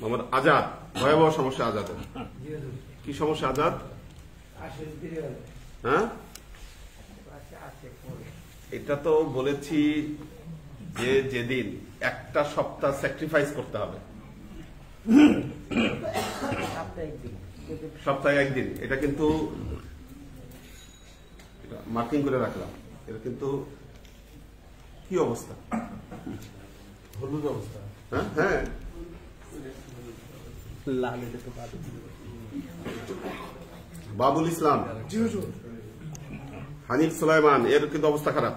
মোহাম্মদ আজাদ, ভয়াবহ সমস্যা আজাদের। কি সমস্যা আজাদ? হ্যাঁ, এটা তো বলেছি যে যেদিন একটা সপ্তাহ স্যাক্রিফাইস করতে হবে, সপ্তাহে একদিন, এটা কিন্তু মার্কিং করে রাখলাম। এটা কিন্তু কি অবস্থা, হলুদ অবস্থা। হ্যাঁ হ্যাঁ, বাবুল ইসলাম, হানিফ সুলাইমান, এর কিন্তু অবস্থা খারাপ।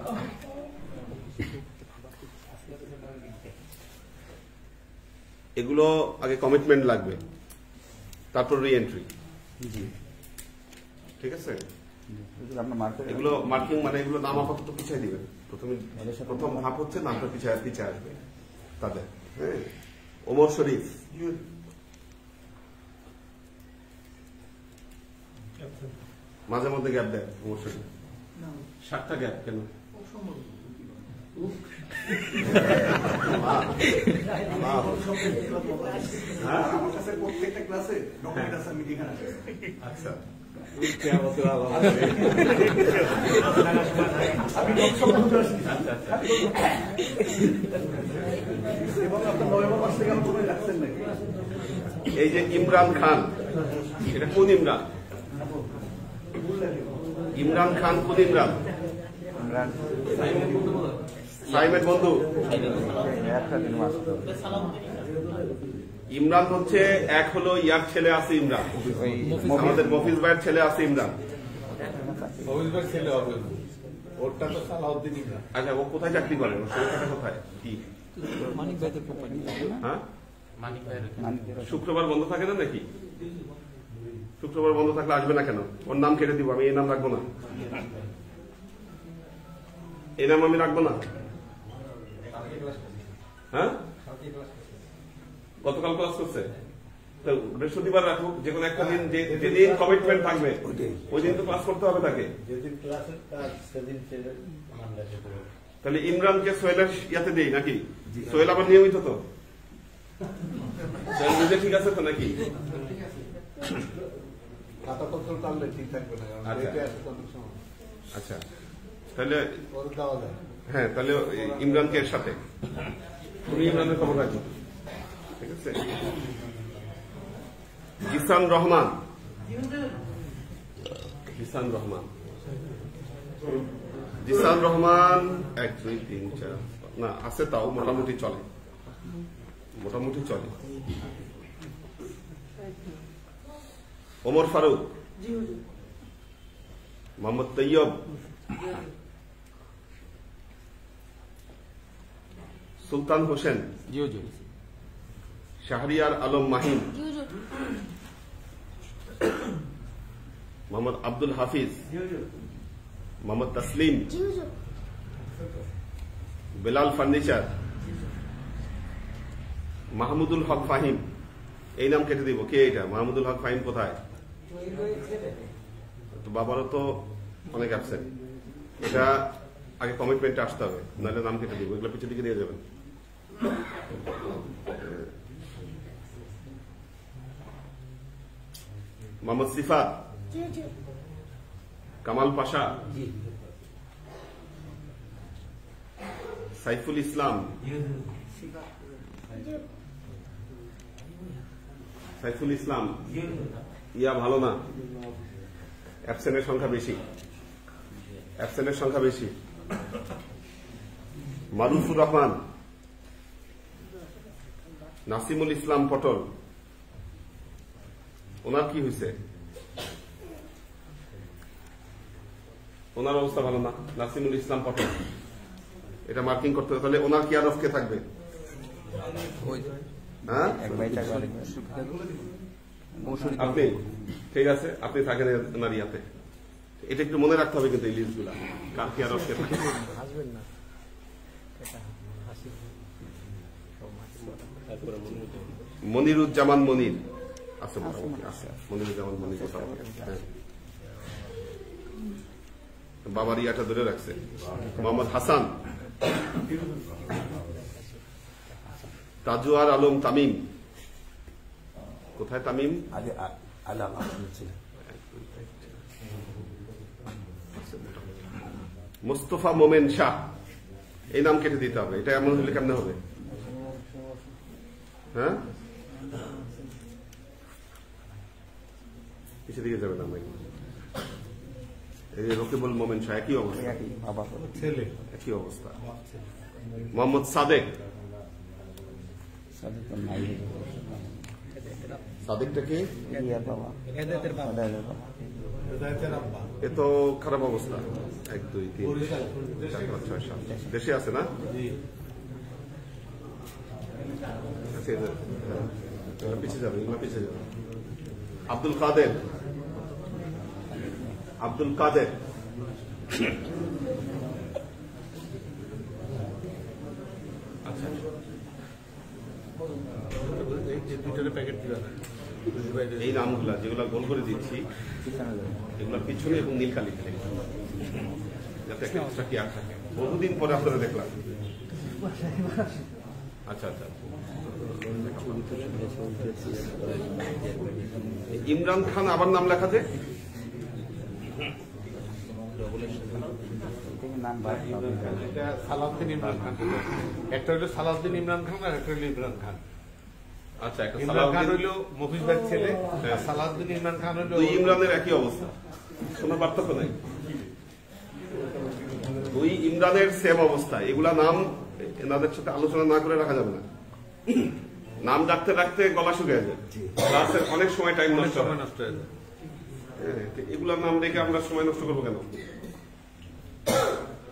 এগুলো আগে কমিটমেন্ট লাগবে, তারপর রি এন্ট্রি। ঠিক আছে, এগুলো মার্কিং মানে এগুলো নাম আপাতত পিছিয়ে দিবেন। প্রথম ধাপ হচ্ছে নামটা পিছিয়ে আসবে তাদের। হ্যাঁ, ওমর শরীফ, মাঝে মধ্যে গ্যাপ দেয় ওমর শরীফ। 7টা গ্যাপ কেন? প্রত্যেকটা ক্লাসে ডকুমেন্ট আছে, মিটিং আছে। আচ্ছা, এই যে ইমরান খান, এটা কোন ইমরান? ইমরান খান কোন ইমরান? সাইমের বন্ধু। ইমরান হচ্ছে এক হলো ইয়ার ছেলে আছে ইমরান, আমাদের মফিজ ভাইয়ের ছেলে আছে ইমরান। আচ্ছা, ও কোথায় চাকরি করে? ওর সংখ্যাটা কোথায়? কি হ্যাঁ, শুক্রবার বন্ধ থাকে না নাকি? শুক্রবার বন্ধ থাকলে আসবে না কেন? ওর নাম কেটে দিব, আমি এই নাম রাখবো না, এই নাম আমি রাখবো না। হ্যাঁ, গতকাল ক্লাস করছে, বৃহস্পতিবার রাখুক, যে কোনো একটা দিন, যেদিন কমিটমেন্ট থাকবে ওই দিন তো ক্লাস করতে হবে তাকে। তাহলে ইমরানকে সোহেলের ইয়াতে দেই নাকি? সোহেল আবার নিয়মিত তো, সোহেল বুঝে ঠিক আছে তো নাকি? আচ্ছা, তাহলে হ্যাঁ, তাহলে ইমরানকে এর সাথে, তুমি ইমরানের খবর রাখো। ঠিক আছে, জিসান রহমান, জিসান রহমান, জিসান রহমান 1 2 3 4 না আছে, তাও মোটামুটি চলে, মোটামুটি চলে। ওমর ফারুক, মোহাম্মদ তৈয়ব, সুলতান হোসেন, শাহরিয়ার আলম মাহিন, মোহাম্মদ আব্দুল হাফিজ, মোহাম্মদ তসলিম, বেলাল ফার্নিচার, মাহমুদুল হক ফাহিম। এই নাম কেটে দিব। কে এটা? মাহমুদুল হক ফাহিম কোথায়? তো বাবারও তো অনেক অ্যাবসেন্ট, এটা আগে কমিটমেন্টে আসতে হবে, নাহলে নাম কেটে দিব। এগুলো পিছনে দিকে দিয়ে যাবেন। মোহাম্মদ সিফাত, কামাল পাশা, সাইফুল ইসলাম, সাইফুল ইসলাম। ইয়া ভালো না, অ্যাবসেন্টের সংখ্যা বেশি, অ্যাবসেন্টের সংখ্যা বেশি। মারুফুর রহমান, নাসিমুল ইসলাম পটল, ওনার কি হয়েছে? ওনার অবস্থা ভালো না। নাসিমুল ইসলাম পটল, এটা মার্কিং করতে হবে। তাহলে ওনার কেয়ার অফ কে থাকবে? হ্যাঁ, আপনি। ঠিক আছে, আপনি থাকেন ওনার ইয়াতে। এটা একটু মনে রাখতে হবে কিন্তু, এই লিস্ট গুলা কার কেয়ার অফ কে থাকবে। মনিরুজ্জামান মনির আছে, মোটামুটি আছে। মনিরুজ্জামান মনির কোথাও বাবার ইয়াটা ধরে রাখছে। মোহাম্মদ হাসান, তাজুয়ার আলম তামিম, কোথায় তামিম? আগে আলাম ছিল। মোস্তফা মোমেন শাহ, এই নাম কেটে দিতে হবে। এটা এমন হলে কেমনে হবে? হ্যাঁ, পিছিয়ে দিকে যাবে না। এই যে রকিবুল মোমেন শাহ, একই অবস্থা, ছেলে একই অবস্থা। মোহাম্মদ সাদেক, সাদেকটা কি? এ তো খারাপ অবস্থা। 1 2 3 4 5 6 7 দেশে আছে না? পিছিয়ে যাবে, পিছিয়ে যাবে। আব্দুল কাদের, আব্দুল কাদের, আচ্ছা এই নামগুলা যেগুলা গোল করে দিচ্ছি এগুলোর পিছনে এবং নীলকালি ফেলে যাতে একটা কি আর থাকে। বহুদিন পরে আপনারা দেখলাম। আচ্ছা আচ্ছা, ইমরান খান আবার নাম লেখা যে সালাউদ্দিন ইমরান খান, একটা হইলো সালাউদ্দিন ইমরান খান আর একটা হইলো ইমরান খান। আচ্ছা, ইমরান খান হইলো মফিজ ভাইয়ের ছেলে, সালাউদ্দিন ইমরান খান হইলো দুই ইমরানের একই অবস্থা, কোনো পার্থক্য নাই। দুই ইমরানের সেম অবস্থা। এগুলা নাম এনাদের সাথে আলোচনা না করে রাখা যাবে না। নাম ডাকতে রাখতে গলা শুকিয়ে যায়, অনেক সময় টাইম নষ্ট হয়ে যায়। এগুলার নাম রেখে আমরা সময় নষ্ট করবো কেন?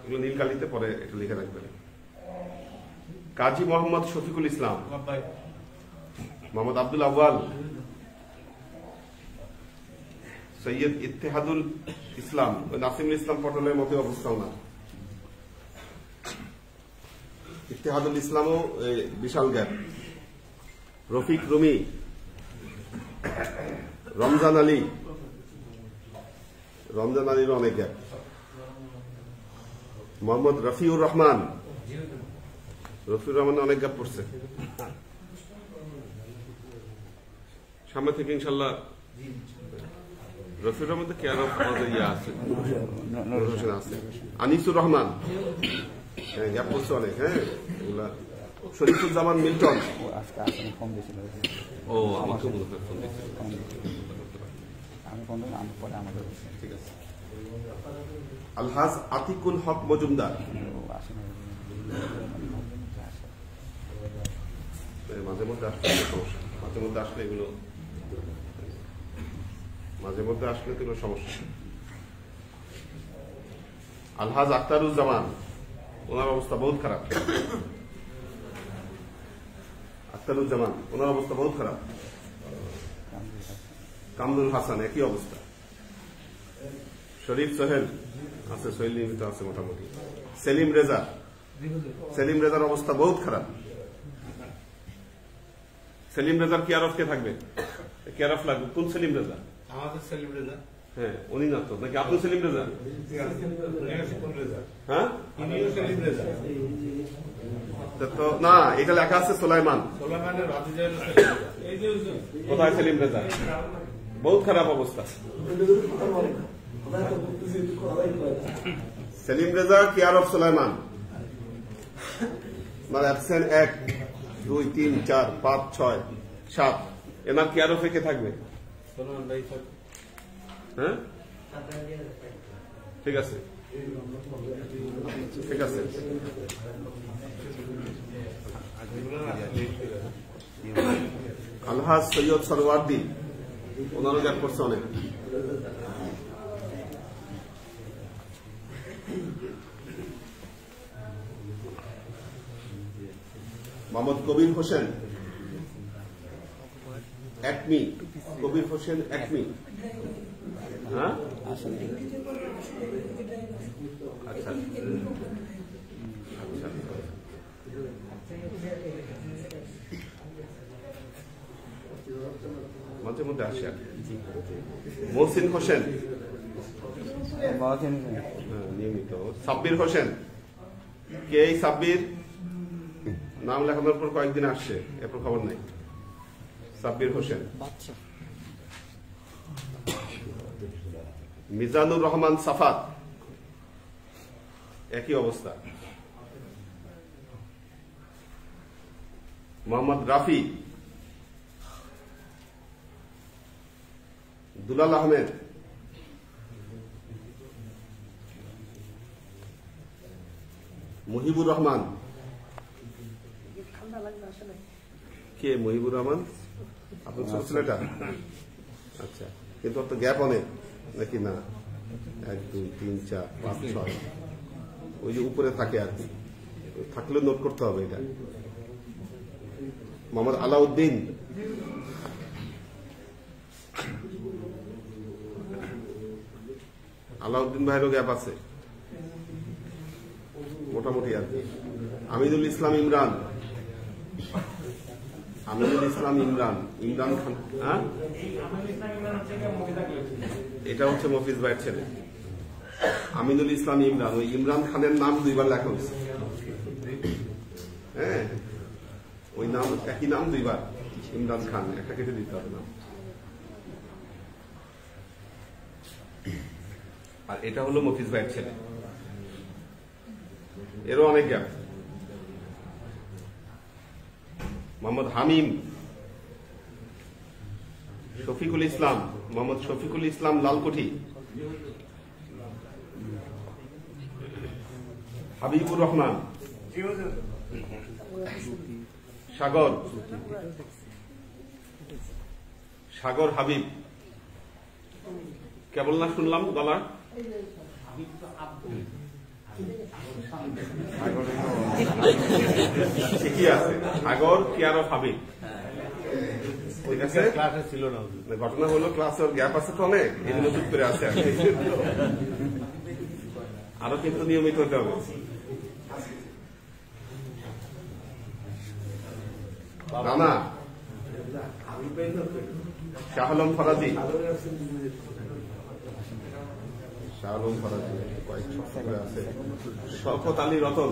এগুলো নীলকালিতে পরে এটা লিখে রাখবেন। কাজী মোহাম্মদ শফিকুল ইসলাম, মোহাম্মদ আব্দুল আউয়াল, সৈয়দ ইত্তেহাদুল ইসলাম, নাসিমুল ইসলাম পটলের মতো অবস্থা না। ইত্তেহাদুল ইসলামও বিশাল গ্যাপ। রফিক রুমি, রমজান আলী, রমজান আলীরও অনেক গ্যাপ। মোহাম্মদ রফিউর রহমান, রফিউর রহমান অনেক গ্যাপ পড়ছে। সামনে থেকে ইনশাল্লাহ রফিউর রহমান তো কেয়ার অফ আমাদের ইয়ে আছে, আছে। আনিসুর রহমান, হ্যাঁ গ্যাপ পড়ছে অনেক। হ্যাঁ, এগুলা শরীফুজ্জামান মিল্টন, ও আমাকে ঠিক আছে। আলহাজ আতিকুল হক মজুমদার, মাঝে মধ্যে আসলে সমস্যা, মাঝে মধ্যে আসলে এগুলো মাঝে মধ্যে আসলে তো এগুলো সমস্যা। আলহাজ আখতারুজ্জামান, ওনার অবস্থা বহুত খারাপ। আখতারুজ্জামান, ওনার অবস্থা বহুত খারাপ। কামরুল হাসান, একই অবস্থা। শরীফ সোহেল আছে, সোহেল নিয়মিত আছে মোটামুটি। সেলিম রেজা, সেলিম রেজার অবস্থা বহুত খারাপ। সেলিম রেজার কেয়ারফ কে থাকবে? কেয়ারফ লাগবে। কোন সেলিম রেজা? আমাদের সেলিম রেজা। হ্যাঁ, উনি না তো, নাকি আপনি সেলিম রেজা? হ্যাঁ, তো না, এটা লেখা আছে সোলাইমান। কোথায় সেলিম রেজা? বহুত খারাপ অবস্থা। সেলিম রেজা কেয়ার অফ সোলাইমান, মানে অ্যাবসেন্ট 1 2 3 4 5 6 7, এনার কেয়ার অফে কে থাকবে? হ্যাঁ, ঠিক আছে, ঠিক আছে। আলহাজ সৈয়দ সরওয়ার্দী, ওনারও গ্যাপ করছে অনেক। মোহাম্মদ কবির হোসেন একমি, কবির হোসেন একমি। হ্যাঁ, আচ্ছা আচ্ছা, মাঝে মধ্যে আসে আর কি। মহসিন হোসেন নিয়মিত। সাব্বির হোসেন, কে এই সাব্বির? নাম লেখানোর পর কয়েকদিন আসছে, এরপর খবর নাই। সাব্বির হোসেন, মিজানুর রহমান সাফাত, একই অবস্থা। মোহাম্মদ রাফি, দুলাল আহমেদ, মুহিবুর রহমান। কে মুহিবুর রহমান? আপনার ছোট ছেলেটা? আচ্ছা, কিন্তু তো গ্যাপ অনেক নাকি? না, 1 2 3 4 5 6, ওই যে উপরে থাকে আর কি, থাকলে নোট করতে হবে এটা। মোহাম্মদ আলাউদ্দিন, আলাউদ্দিন ভাইয়েরও গ্যাপ আছে মোটামুটি আর কি। আমিনুল ইসলাম ইমরান, আমিনুল ইসলাম ইমরান, ইমরান খান। হ্যাঁ, এটা হচ্ছে মফিজ ভাইয়ের ছেলে আমিনুল ইসলাম ইমরান। ওই ইমরান খানের নাম 2 বার লেখা হয়েছে। হ্যাঁ, ওই নাম একই নাম 2 বার, ইমরান খান, একটা কেটে দিতে হবে নাম। আর এটা হলো মফিজ ভাইয়ের ছেলে, এরও অনেক গ্যাপ। মোহাম্মদ হামিম, শফিকুল ইসলাম, মোহাম্মদ শফিকুল ইসলাম লালকুঠি, হাবিবুর রহমান, সাগর, সাগর হাবিব। কেবল না শুনলাম গলা? ঠিকই আছে, সাগর কিয়ারফ হাবিব। ঠিক আছে, ক্লাসে ছিল না। ঘটনা হলো ক্লাসের গ্যাপ আছে তো অনেক, এই জন্য চুপ করে আছে। আরো কিন্তু নিয়মিত হতে হবে। রানা, শাহ আলম ফরাজি, শাহ আলম ফরাজি কয়েক সপ্তাহ আছে। শওকত আলী রতন,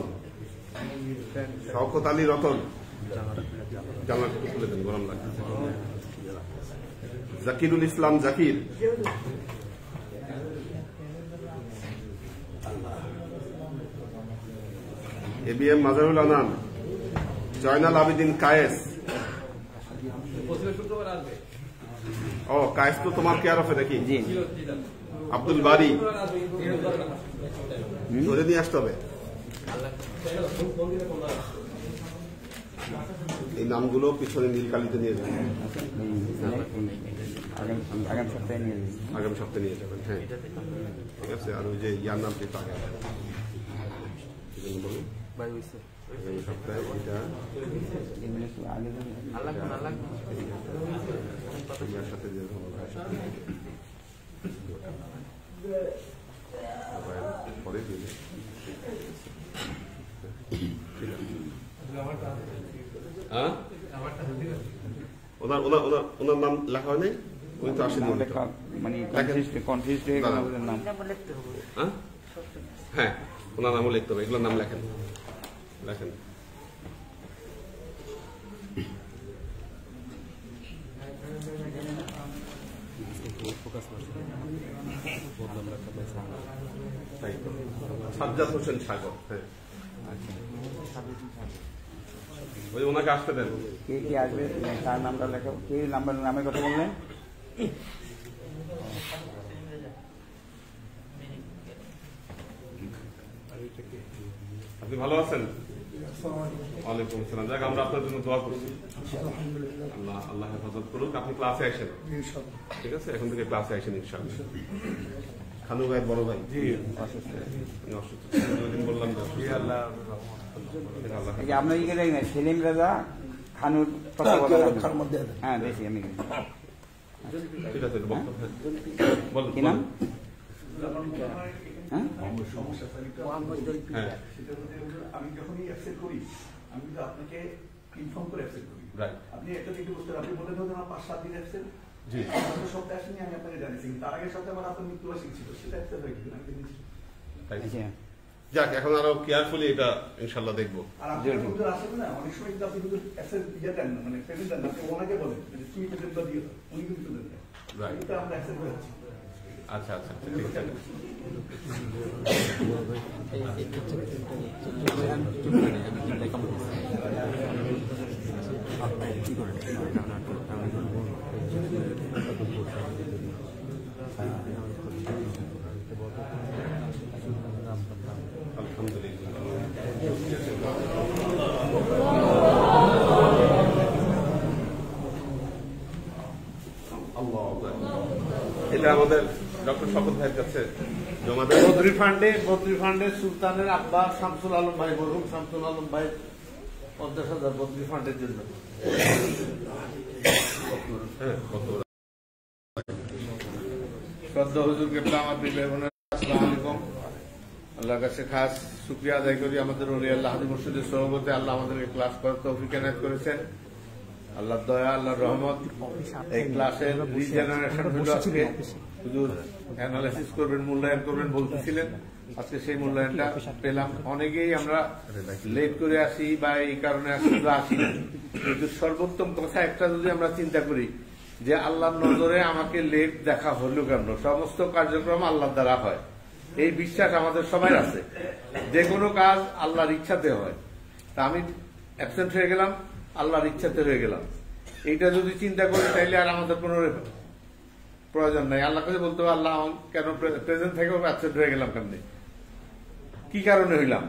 শওকত আলী রতন, জানাটা খুলে দেন, গরম লাগছে। জাকিরুল ইসলাম জাকির, ABM মাজারুল আনাম, জয়নাল আবেদিন কায়েস। ও কায়েস তো তোমার কেয়ার অফে দেখি। আব্দুল বারি, ধরে নিয়ে আসতে হবে। এই নামগুলো পিছনে নীল কালিতে নিয়ে যাবেন, আগামী সপ্তাহে নিয়ে যাবেন। হ্যাঁ, ঠিক আছে। আর ওই যে ইয়ার নাম যেটা আগে বলুন, আগামী সপ্তাহে এটা সাথে পরে দিলে ওনার নাম লেখা হয় নাই, উনি তো আসেনি। হ্যাঁ, ওনার নামও লিখতে হবে, এগুলোর নাম লেখেন লেখেন। সাজ্জাদ হোসেন সাগর। হ্যাঁ, ওই ওনাকে আসতে দেন। কে কে আসবে তার নামটা লেখো। কে নামের কথা বললেন? আপনি ভালো আছেন? ওয়ালাইকুম আসসালাম। যাক, আমরা আপনার জন্য দোয়া করছি, আল্লাহ আল্লাহ হেফাজত করুক। আপনি ক্লাসে আসেন, ঠিক আছে? এখন থেকে ক্লাসে আসেন ইনশাআল্লাহ। খানু ভাইয়ের বড় ভাই অসুস্থ, বললাম আপনার ইয়ে দেখেন সেলিম রাজা খানুর মধ্যে। হ্যাঁ, দেখি আমি। ঠিক আছে, কি নাম? আমি যখনই অ্যাকসেপ্ট করি, আমি কিন্তু আপনাকে ইনফর্ম করে অ্যাকসেপ্ট করি। আপনি একটা দিকে বুঝতে পারেন, আপনি বললেন ধরুন আমার 5-7 দিন অ্যাকসেপ্ট, আপনার সপ্তাহে আসেনি, আমি আপনাকে জানিয়েছি। তার আগের সপ্তাহে আমার আপনার মৃত্যুবার্ষিকী ছিল, সেটা অ্যাকসেপ্ট হয়ে গেছিল। যাক, এখন আরো কেয়ারফুলি এটা ইনশাল্লাহ দেখবো। আর আপনি হুজুর আসেন না, অনেক সময় কিন্তু আপনি হুজুর অ্যাসেট দিয়ে দেন না, মানে পেমেন্ট দেন না, আপনি ওনাকে বলেন যে তুমি পেমেন্ট দিয়ে দাও, উনি কিন্তু দেন না। Right. এটা আমরা অ্যাসেট হয়েছি। আচ্ছা আচ্ছা ঠিক আছে। এটা আমাদের ডক্টর শপথ ভাইয়ের কাছে জমা দেয়। বদ্রি ফান্ডে সুলতানের আব্বা শামসুল আলম ভাই, মরহুম শামসুল আলম ভাই 50,000 বদ্রি ফান্ডের জন্য। শ্রদ্ধা হুজুর কেবলা, আমার প্রিয় ভাই বোনেরা, আসসালামু আলাইকুম। আল্লাহর কাছে খাস শুকরিয়া আদায় করি, আমাদের ওলি আল্লাহ হাজি মুর্শিদের সহবতে আল্লাহ আমাদেরকে ক্লাস করার তৌফিক এনায়েত করেছেন। আল্লাহর দয়া, আল্লাহর রহমত। এই ক্লাসের রিজেনারেশন হলো আজকে হুজুর অ্যানালাইসিস করবেন, মূল্যায়ন করবেন বলতেছিলেন। আজকে সেই মূল্যায়নটা পেলাম। অনেকেই আমরা লেট করে আসি বা এই কারণে আসি না, কিন্তু সর্বোত্তম কথা একটা যদি আমরা চিন্তা করি যে আল্লাহর নজরে আমাকে লেট দেখা হলো কেন, সমস্ত কার্যক্রম আল্লাহর দ্বারা হয়, এই বিশ্বাস আমাদের সবাই আছে। যে কোনো কাজ আল্লাহর ইচ্ছাতে হয়। তা আমি অ্যাবসেন্ট হয়ে গেলাম, আল্লাহর ইচ্ছাতে হয়ে গেলাম। এইটা যদি চিন্তা করি তাইলে আর আমাদের কোনো প্রয়োজন নাই। আল্লাহ কাছে বলতে হবে আল্লাহ কেন প্রেজেন্ট থেকেও অ্যাবসেন্ট হয়ে গেলাম, কেমনি কি কারণে হইলাম,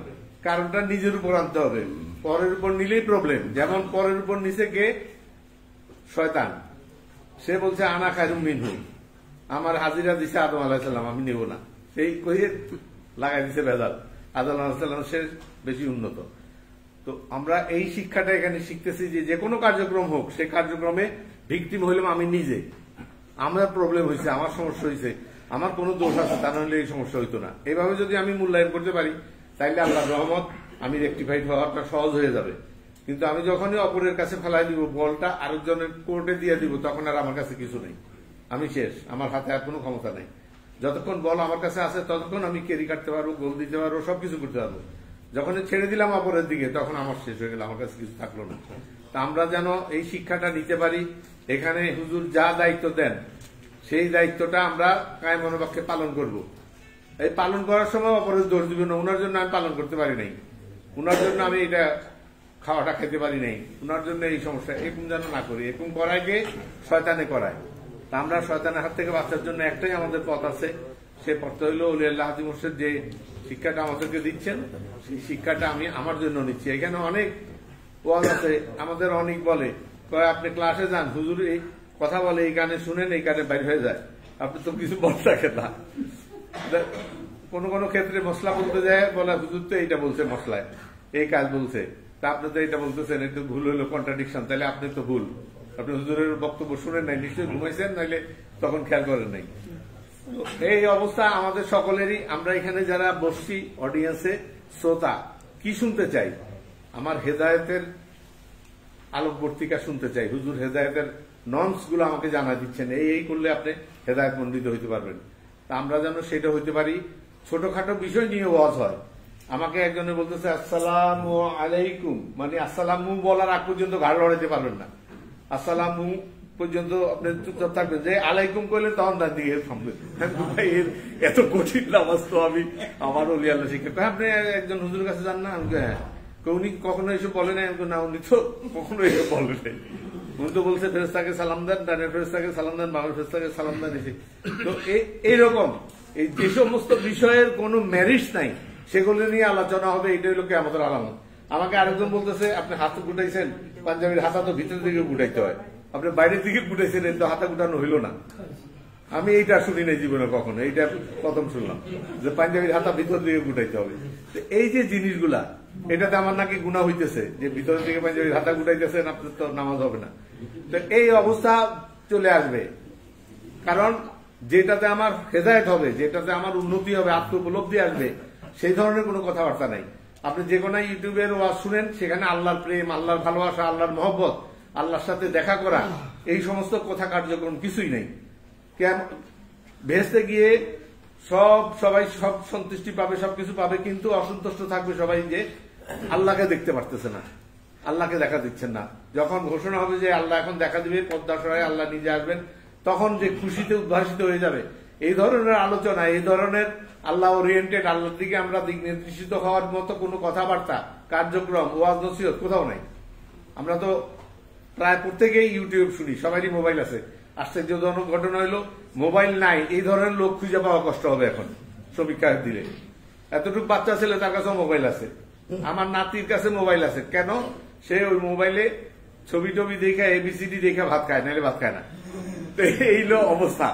কারণটা নিজের উপর আনতে হবে। পরের উপর নিলেই প্রবলেম। যেমন পরের উপর নিচে কে? শয়তান। সে বলছে আনা খায়রুম মিনহু, আমার হাজিরা দিছে আদম আলাইহিস সালাম, আমি নেব না, এই কইয়ে লাগাই দিছে ভেজাল। আদম আলাইহিস সালাম সে বেশি উন্নত। তো আমরা এই শিক্ষাটা এখানে শিখতেছি যে কোনো কার্যক্রম হোক, সে কার্যক্রমে ভিকটিম হইলাম আমি নিজে। আমার প্রবলেম হয়েছে, আমার সমস্যা হয়েছে, আমার কোনো দোষ আছে, তা নাহলে এই সমস্যা হইতো না। এইভাবে যদি আমি মূল্যায়ন করতে পারি তাইলে আল্লাহর রহমত, আমি রেকটিফাইড হওয়াটা সহজ হয়ে যাবে। কিন্তু আমি যখনই অপরের কাছে ফেলাই দিব, বলটা আরেকজনের কোর্টে দিয়ে দিব, তখন আর আমার কাছে কিছু নেই, আমি শেষ, আমার হাতে আর কোনো ক্ষমতা নেই। যতক্ষণ বল আমার কাছে আছে ততক্ষণ আমি ক্যারি কাটতে পারবো, গোল দিতে পারবো, সবকিছু করতে পারবো। যখন ছেড়ে দিলাম অপরের দিকে, তখন আমার শেষ হয়ে গেল, আমার কাছে কিছু থাকলো না। তা আমরা যেন এই শিক্ষাটা নিতে পারি। এখানে হুজুর যা দায়িত্ব দেন সেই দায়িত্বটা আমরা কায় মনোবাক্যে পালন করব। এই পালন করার সময় অপরের দোষ দিবে না, উনার জন্য আমি পালন করতে পারি নাই, উনার জন্য আমি এটা খাওয়াটা খেতে পারি নাই, উনার জন্য এই সমস্যা, এরকম যেন না করি। এরকম করায় গে শয়তানে করায়। তা আমরা শয়তানের হাত থেকে বাঁচার জন্য একটাই আমাদের পথ আছে, সে পথটা হইল ওলি আল্লাহ হাজি মুর্শিদ যে শিক্ষাটা আমাদেরকে দিচ্ছেন, সেই শিক্ষাটা আমি আমার জন্য নিচ্ছি। এখানে অনেক ওয়াজ আছে, আমাদের অনেক বলে আপনি ক্লাসে যান, হুজুর এই কথা বলে, এই গানে শুনেন, এই গানে বাইর হয়ে যায়, আপনি তো কিছু বলতে থাকে না। কোন কোন ক্ষেত্রে মশলা বলতে যায়, বলে হুজুর তো এইটা বলছে, মশলায় এই কাজ বলছে, তা আপনি তো এইটা বলতেছেন, একটু ভুল হইলো, কন্ট্রাডিকশন, তাহলে আপনি তো ভুল, আপনি হুজুরের বক্তব্য শুনেন নাই, নিশ্চয়ই ঘুমাইছেন, নাইলে তখন খেয়াল করেন নাই। এই অবস্থা আমাদের সকলেরই। আমরা এখানে যারা বসছি অডিয়েন্সে, শ্রোতা, কি শুনতে চাই? আমার হেদায়েতের আলোকবর্তিকা শুনতে চাই। হুজুর হেদায়েতের নর্মস গুলো আমাকে জানা দিচ্ছেন, এই করলে আপনি হেদায়েত মন্ডিত হইতে পারবেন। তা আমরা যেন সেটা হইতে পারি। ছোটখাটো বিষয় নিয়ে ওয়াজ হয়। আমাকে একজনে বলতেছে আসসালামু আলাইকুম, মানে আসসালামু বলার আগ পর্যন্ত ঘাড় লড়াইতে পারবেন না, আসসালামু পর্যন্ত আপনি চুপচাপ থাকবেন, যে আলাইকুম করলে তখন তার দিকে থামবেন। এত কঠিন নামাজ তো আমি আমার ওলি আল্লাহ শিক্ষা। আপনি একজন হুজুরের কাছে যান না? হ্যাঁ। উনি কখনো এসব বলে নাই? না, উনি তো কখনো এসব বলে নাই। উনি তো বলছে ফেরেশতাকে সালাম দেন, ডানের ফেরেশতাকে সালাম দেন, বামের ফেরেশতাকে সালাম দেন। তো এইরকম এই যে সমস্ত বিষয়ের কোনো ম্যারিট নাই, সেগুলো নিয়ে আলোচনা হবে। এইটাই হলো কিয়ামতের আলামত। আমাকে আরেকজন বলতেছে আপনি হাত গুটাইছেন, পাঞ্জাবির হাতা তো ভিতরের দিকে গুটাইতে হয়, আপনি বাইরের দিকে গুটাইছেন, তো হাতা গুটানো হইল না। আমি এইটা শুনি নাই জীবনে কখনো, এইটা প্রথম শুনলাম যে পাঞ্জাবির হাতা ভিতর দিকে গুটাইতে হবে। এই যে জিনিসগুলা, এটাতে আমার নাকি গুনাহ হইতেছে যে ভিতরের দিকে পাঞ্জাবির হাতা গুটাইতেছেন, আপনার তো নামাজ হবে না। তো এই অবস্থা চলে আসবে, কারণ যেটাতে আমার হেদায়েত হবে, যেটাতে আমার উন্নতি হবে, আত্ম উপলব্ধি আসবে, সেই ধরনের কোনো কথাবার্তা নাই। আপনি যে কোনো ইউটিউবের ওয়াজ শুনেন, সেখানে আল্লাহর প্রেম, আল্লাহর ভালোবাসা, আল্লাহর মহব্বত, আল্লাহর সাথে দেখা করা, এই সমস্ত কথা কার্যক্রম কিছুই নেই। ভেস্তে গিয়ে সবাই সব সন্তুষ্টি পাবে, সবকিছু পাবে, কিন্তু অসন্তুষ্ট থাকবে সবাই যে আল্লাহকে দেখতে পারতেছে না, আল্লাহকে দেখা দিচ্ছেন না। যখন ঘোষণা হবে যে আল্লাহ এখন দেখা দিবে, পদ্মা সরায় আল্লাহ নিজে আসবেন, তখন যে খুশিতে উদ্ভাসিত হয়ে যাবে। এই ধরনের আলোচনা, এই ধরনের আল্লাহ ওরিয়েন্টেড, আল্লাহর দিকে আমরা দিক নির্দেশিত হওয়ার মতো কোনো কথাবার্তা, কার্যক্রম, ওয়াজ নসিহত কোথাও নাই। আমরা তো প্রায় প্রত্যেকেই ইউটিউব শুনি, সবারই মোবাইল আছে। আশ্চর্যজনক ঘটনা হইল মোবাইল নাই এই ধরনের লোক খুঁজে পাওয়া কষ্ট হবে এখন সমীক্ষা দিলে। এতটুকু বাচ্চা ছেলে, তার কাছে মোবাইল আছে, আমার নাতির কাছে মোবাইল আছে। কেন? সে ওই মোবাইলে ছবি টবি দেখে, এবিসিডি দেখে ভাত খায়, নাহলে ভাত খায় না। এই হলো অবস্থা।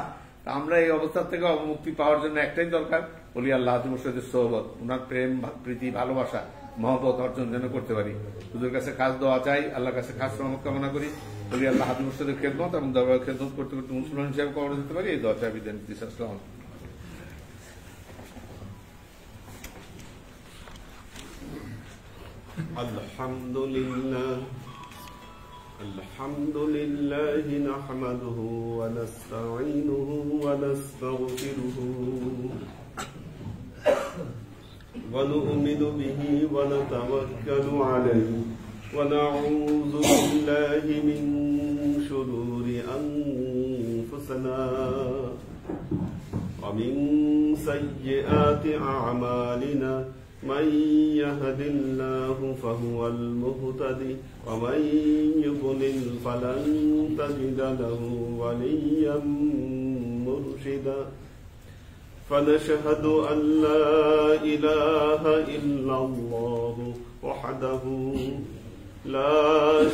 আমরা এই অবস্থা থেকে মুক্তি পাওয়ার জন্য একটাই দরকার, বলি আল্লাহ মুর্শিদের সোহবত, ওনার প্রেম, প্রীতি, ভালোবাসা, মহব্বত অর্জন যেন করতে পারি। হুজুরের কাছে খাস দোয়া চাই, আল্লাহর কাছে খাস রহমত কামনা করি, বলি আল্লাহ মুর্শিদের খেদমত এবং দরবার খেদমত করতে করতে মুসলমান হিসেবে কবর দিতে পারি। এই দোয়া চাই। বিদায় নিচ্ছি। আসসালামু আলাইকুম। الحمد لله نحمده ونستعينه ونستغفره ونؤمن به ونتوكل عليه ونعوذ بالله من شرور أنفسنا ومن سيئات أعمالنا من يهد الله فهو المهتدي ومن يضلل فلن تجد له وليا مرشدا فنشهد أن لا إله إلا الله وحده لا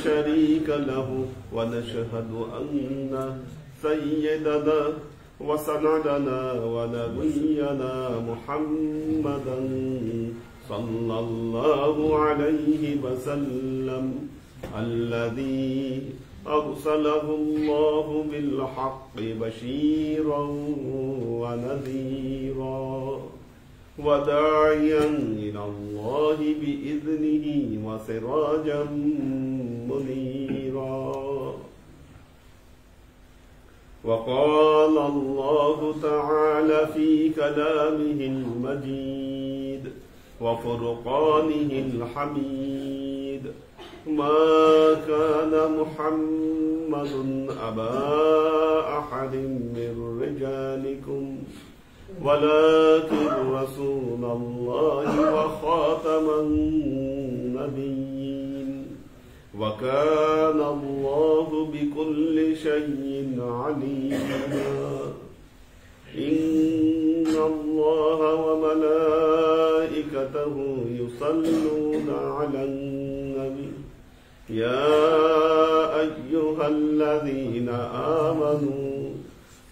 شريك له ونشهد أن سيدنا وسندنا ونبينا محمدا صلى الله عليه وسلم الذي أرسله الله بالحق بشيرا ونذيرا وداعيا إلى الله بإذنه وسراجا منيرا. وقال الله تعالى في كلامه المجيد وفرقانه الحميد ما كان محمد أبا أحد من رجالكم ولكن رسول الله وخاتم النبيين وكان الله بكل شيء عليما. إن الله وملائكته يصلون على النبي يا أيها الذين آمنوا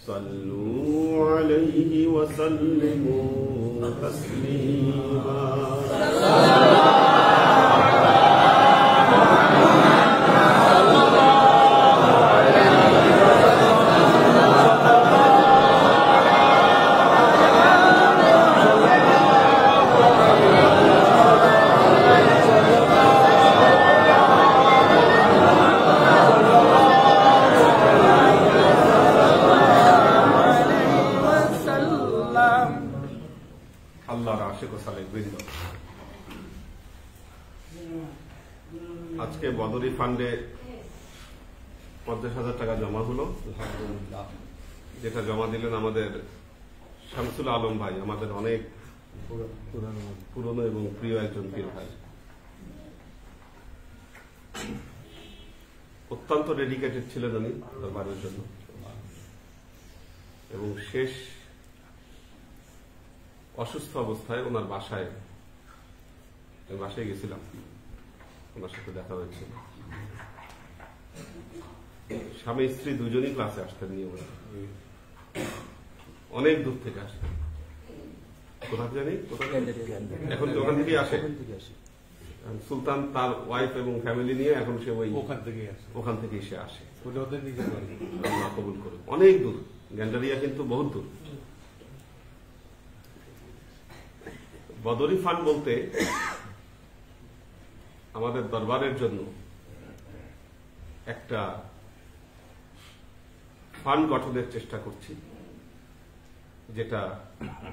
صلوا عليه وسلموا تسليما. আজকে বদরি ফান্ডে 50,000 টাকা জমা হলো, যেটা জমা দিলেন আমাদের শামসুল আলম ভাই, আমাদের অনেক পুরনো এবং প্রিয় একজন পীর ভাই। অত্যন্ত ডেডিকেটেড ছিলেন উনি দরবারের জন্য, এবং শেষ অসুস্থ অবস্থায় ওনার বাসায় গেছিলাম, ওনার সাথে দেখা হয়েছিল। স্বামী স্ত্রী দুজনই ক্লাসে আসতেন নিয়মিত, অনেক দূর থেকে আসতেন। কোথা জানি এখন ওখান থেকেই আসে। সুলতান তার ওয়াইফ এবং ফ্যামিলি নিয়ে এখন সে ওখান থেকেই সে আসে। কবুল করুন। অনেক দূর, গ্যান্ডারিয়া কিন্তু বহুত দূর। বদরি ফান্ড বলতে আমাদের দরবারের জন্য একটা ফান্ড গঠনের চেষ্টা করছি।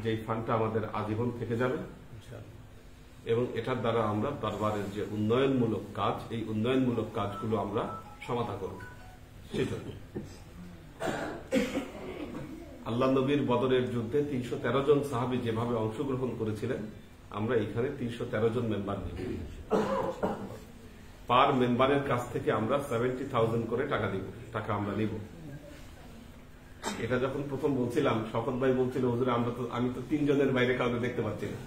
যেই ফান্ডটা আমাদের আজীবন থেকে যাবে এবং এটার দ্বারা আমরা দরবারের যে উন্নয়নমূলক কাজ, এই উন্নয়নমূলক কাজগুলো আমরা সমাধা করব। সেজন্য আল্লাহ নবীর বদরের যুদ্ধে 313 জন সাহাবী যেভাবে অংশগ্রহণ করেছিলেন, আমরা এখানে 313 জন মেম্বার নিব। পার মেম্বারের কাছ থেকে আমরা 70,000 করে টাকা আমরা নিব। এটা যখন প্রথম বলছিলাম, শওকত ভাই বলছিল, হুজুর আমি তো 3 জনের বাইরে কাউকে দেখতে পাচ্ছি না,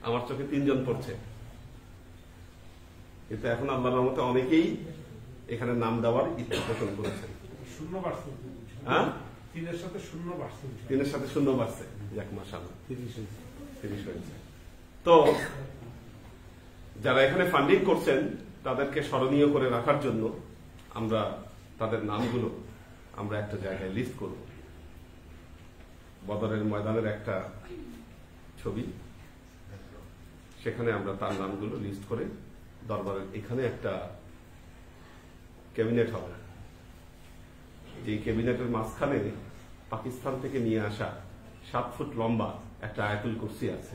আমার চোখে 3 জন পড়ছে। কিন্তু এখন আল্লাহর রহমতে অনেকেই এখানে নাম দেওয়ার ইচ্ছা পোষণ করেছেন। হ্যাঁ, 3-এর সাথে 0 বাড়ছে। যাক মাশাআল্লাহ, 30 হয়েছে। তো যারা এখানে ফান্ডিং করছেন তাদেরকে স্মরণীয় করে রাখার জন্য আমরা তাদের নামগুলো আমরা একটা জায়গায় লিস্ট করব। বদরের ময়দানের একটা ছবি, সেখানে আমরা তার নামগুলো লিস্ট করে দরবারের এখানে একটা ক্যাবিনেট হবে, যে ক্যাবিনেটের মাঝখানে পাকিস্তান থেকে নিয়ে আসা 7 ফুট লম্বা একটা আয়াতুল কুরসি আছে,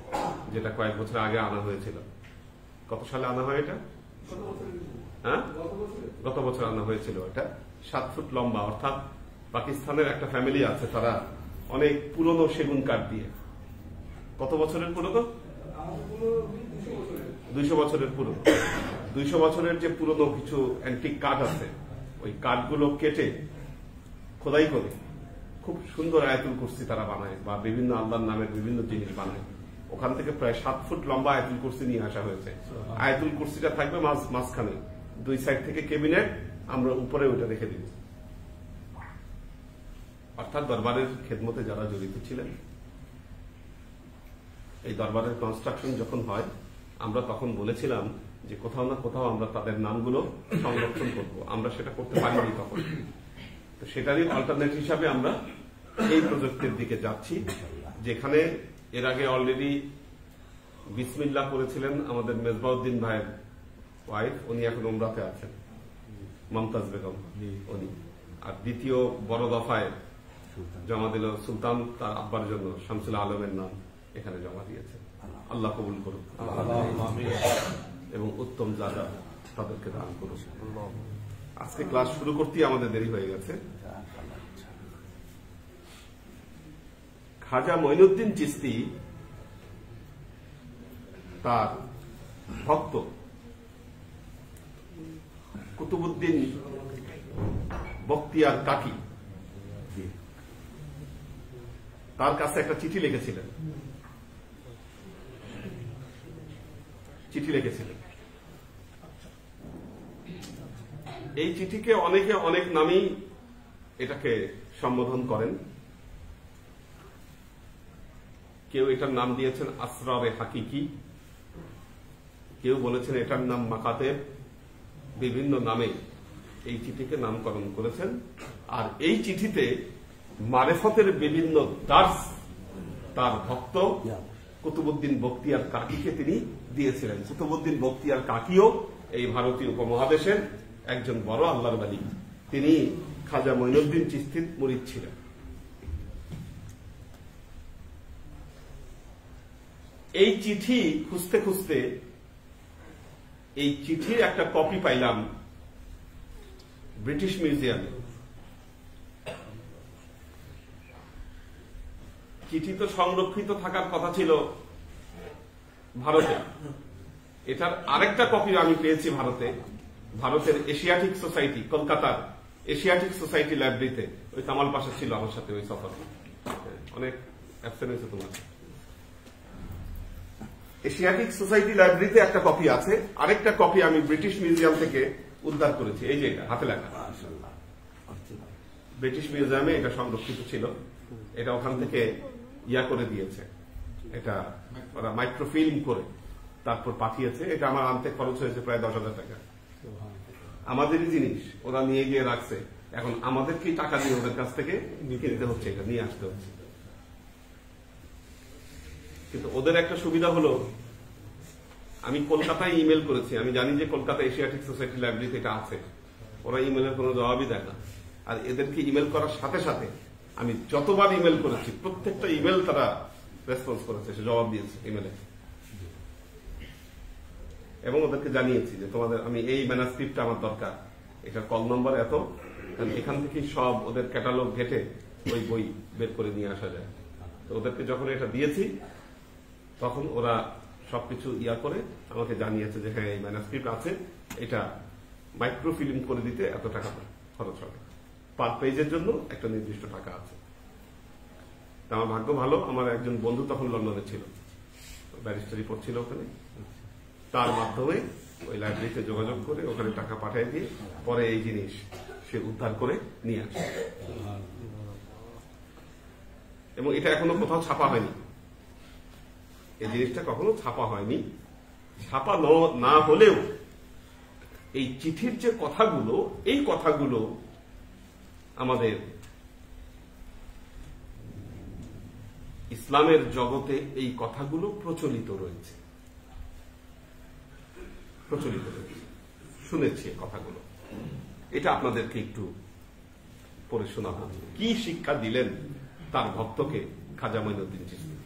যেটা কয়েক বছর আগে আনা হয়েছিল। কত সালে আনা হয় এটা? হ্যাঁ, গত বছর আনা হয়েছিল। এটা 7 ফুট লম্বা, অর্থাৎ পাকিস্তানের একটা ফ্যামিলি আছে, তারা অনেক পুরনো সেগুন কাঠ দিয়ে, কত বছরের পুরনো? 200 বছরের পুরনো। 200 বছরের যে পুরনো কিছু অ্যান্টিক কাঠ আছে, ওই কাঠগুলো কেটে খোদাই করে খুব সুন্দর আয়াতুল কুরসি তারা বানায়, বা বিভিন্ন আল্লাহর নামের বিভিন্ন জিনিস বানায়। ওখান থেকে প্রায় 7 ফুট লম্বা আয়াতুল কুরসি নিয়ে আসা হয়েছে। আয়াতুল কুরসিটা থাকবে মাঝখানে, 2 সাইড থেকে ক্যাবিনেট, আমরা উপরে ওইটা রেখে দিব। অর্থাৎ দরবারের খেদমতে যারা জড়িত ছিলেন, এই দরবারের কনস্ট্রাকশন যখন হয়, আমরা তখন বলেছিলাম যে কোথাও না কোথাও আমরা তাদের নামগুলো সংরক্ষণ করব। আমরা সেটা করতে পারিনি তখন, তো সেটারই অল্টারনেট হিসাবে আমরা এই প্রজেক্টের দিকে যাচ্ছি, যেখানে এর আগে অলরেডি বিসমিল্লাহ করেছিলেন আমাদের মেজবাউদ্দিন ভাইয়ের ওয়াইফ, উনি এখন উমরাতে আছেন, মমতাজ বেগম উনি। আর দ্বিতীয় বড় দফায় জমা দিল সুলতান তার আব্বার জন্য শামসুল আলমের নাম এখানে জমা দিয়েছেন। আল্লাহ কবুল করুন এবং উত্তম জাযা তাদেরকে দান করুন। আজকে ক্লাস শুরু করতেই আমাদের দেরি হয়ে গেছে। খাজা মঈনুদ্দিন চিশতি তার ভক্ত কুতুবউদ্দিন বখতিয়ার কাকি তার কাছে একটা চিঠি লিখেছিলেন। এই চিঠিকে অনেকে অনেক নামেই এটাকে সম্বোধন করেন। কেউ এটার নাম দিয়েছেন আসরারে হাকিকি, কেউ বলেছেন এটার নাম মাকাতেব, বিভিন্ন নামে এই চিঠিকে নামকরণ করেছেন। আর এই চিঠিতে মারেফতের বিভিন্ন দার্স তার ভক্ত কুতুবউদ্দিন বখতিয়ার কাকিকে তিনি দিয়েছিলেন। কুতুবউদ্দিন বখতিয়ার কাকিও এই ভারতীয় উপমহাদেশের একজন বড় আল্লাহর ওয়ালি, তিনি খাজা মঈনুদ্দিন চিশতির মুরিদ ছিলেন। এই চিঠি খুঁজতে খুঁজতে এই চিঠির একটা কপি পাইলাম ব্রিটিশ মিউজিয়ামে। চিঠি তো সংরক্ষিত থাকার কথা ছিল ভারতে, এটার আরেকটা কপি আমি পেয়েছি ভারতের এশিয়াটিক সোসাইটি, কলকাতার এশিয়াটিক সোসাইটি লাইব্রেরিতে। ওই কামাল পাশা ছিল আমার সাথে ওই সফর, অনেক অ্যাবসেন্ট হয়েছে তোমার। এশিয়াটিক সোসাইটি লাইব্রেরিতে একটা কপি আছে, আরেকটা কপি আমি ব্রিটিশ মিউজিয়াম থেকে উদ্ধার করেছি। এই যে এটা হাতে লেখা, ব্রিটিশ মিউজিয়ামে এটা সংরক্ষিত ছিল। এটা ওখান থেকে করে দিয়েছে, এটা ওরা মাইক্রোফিল্ম করে তারপর পাঠিয়েছে। এটা আমার আনতে খরচ হয়েছে প্রায় 10,000 টাকা। আমাদেরই জিনিস ওরা নিয়ে গিয়ে রাখছে, এখন আমাদেরকেই টাকা দিয়ে ওদের কাছ থেকে কিনতে হচ্ছে, এটা নিয়ে আসতে হচ্ছে। কিন্তু ওদের একটা সুবিধা হলো, আমি কলকাতায় ইমেল করেছি, আমি জানি যে কলকাতা এশিয়াটিক সোসাইটি লাইব্রেরিতে এটা আছে, ওরা ইমেলের কোনো জবাবই দেয় না। আর এদেরকে ইমেল করার সাথে সাথে আমি যতবার ইমেল করেছি প্রত্যেকটা ইমেল তারা রেসপন্স করেছে, সে জবাব দিয়েছে ইমেলে, এবং ওদেরকে জানিয়েছি যে তোমাদের আমি এই ম্যানাস্ক্রিপ্টটা আমার দরকার, এটা কল নম্বর এত, কারণ এখান থেকেই সব ওদের ক্যাটালগ ঘেটে ওই বই বের করে নিয়ে আসা যায়। তো ওদেরকে যখন এটা দিয়েছি তখন ওরা সবকিছু ইয়া করে আমাকে জানিয়েছে যে হ্যাঁ এই ম্যানাস্ক্রিপ্ট আছে, এটা মাইক্রোফিল্ম করে দিতে এত টাকা খরচ হবে, পার পেজের জন্য একটা নির্দিষ্ট টাকা আছে। আমার ভাগ্য ভালো, আমার একজন বন্ধু তখন লন্ডনে ছিল, ব্যারিস্টারি পড়ছিল ওখানে, তার মাধ্যমে ওই লাইব্রেরিতে যোগাযোগ করে ওখানে টাকা পাঠিয়ে দিয়ে পরে এই জিনিস সে উদ্ধার করে নিয়ে আসে, এবং এটা এখনো কোথাও ছাপা হয়নি। এই জিনিসটা কখনো ছাপা হয়নি। ছাপা না হলেও এই চিঠির যে কথাগুলো, এই কথাগুলো আমাদের ইসলামের জগতে এই কথাগুলো প্রচলিত রয়েছে, শুনেছি কথাগুলো। এটা আপনাদেরকে একটু পড়ে শোনাবো কি শিক্ষা দিলেন তার ভক্তকে খাজা মঈনুদ্দিন চিশতি।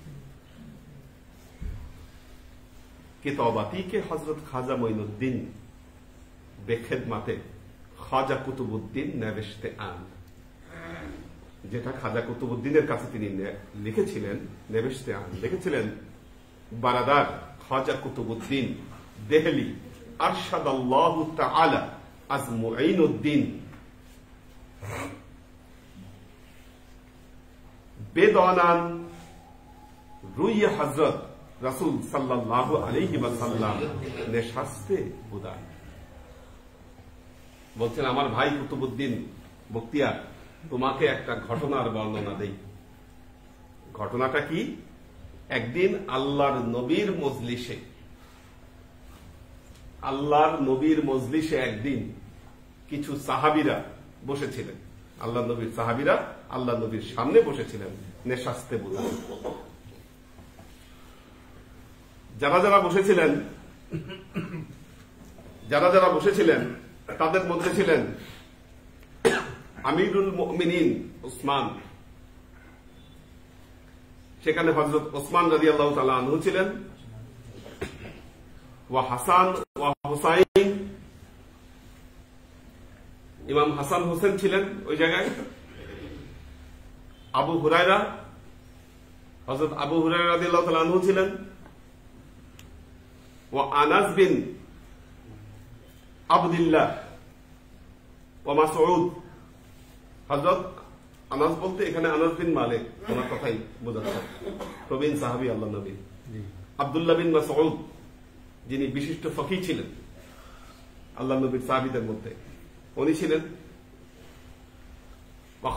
কিতাবাতি কে হযরত খাজা মঈনুদ্দিন বেখেদমাতে খাজা কুতুবুদ্দিন নেবেশতে আন, যেটা খাজা কুতুবুদ্দিনের কাছে তিনি লিখেছিলেন, নেবেশতে আন লিখেছিলেন বারাদার খাজা কুতুবুদ্দিন দেহলি আরশাদাল্লাহু তাআলা আজ মুঈনুদ্দিন বেদানান রুইয়ে হযরত রাসূল সাল্লাল্লাহু আলাইহি ওয়াসাল্লাম নেশাস্তে উদান। বলছেন আমার ভাই কুতুবুদ্দিন বখতিয়ার, তোমাকে একটা ঘটনার বর্ণনা দেই। ঘটনাটা কি? একদিন আল্লাহর নবীর মজলিসে একদিন কিছু সাহাবীরা বসেছিলেন, আল্লাহ নবীর সাহাবীরা আল্লাহ নবীর সামনে বসেছিলেন নেশাস্তে বুঝা। যারা যারা বসেছিলেন তাদের মধ্যে ছিলেন আমিরুল মুমিনিন উসমান, সেখানে হযরত ওসমান রাদিয়াল্লাহু তাআলা আনহু ছিলেন, ওয়া হাসান ওয়া হুসাইন, ইমাম হাসান হোসেন ছিলেন ওই জায়গায়, আবু হুরায়রা, হযরত আবু হুরায়রা রাদিয়াল্লাহু তাআলা আনহু ছিলেন, ওয়া আনাস বিন আবদুল্লাহ ওয়া মাসউদ। হযরত আনাস বলতে এখানে আনাস বিন মালিক, ওনার কথাই বোঝাচ্ছে, প্রবীণ সাহাবী আল্লাহ নবী। আব্দুল্লাহ বিন মাসউদ যিনি বিশিষ্ট ফকি ছিলেন আল্লাহ নবীর সাহাবীদের মধ্যে, উনি ছিলেন। বা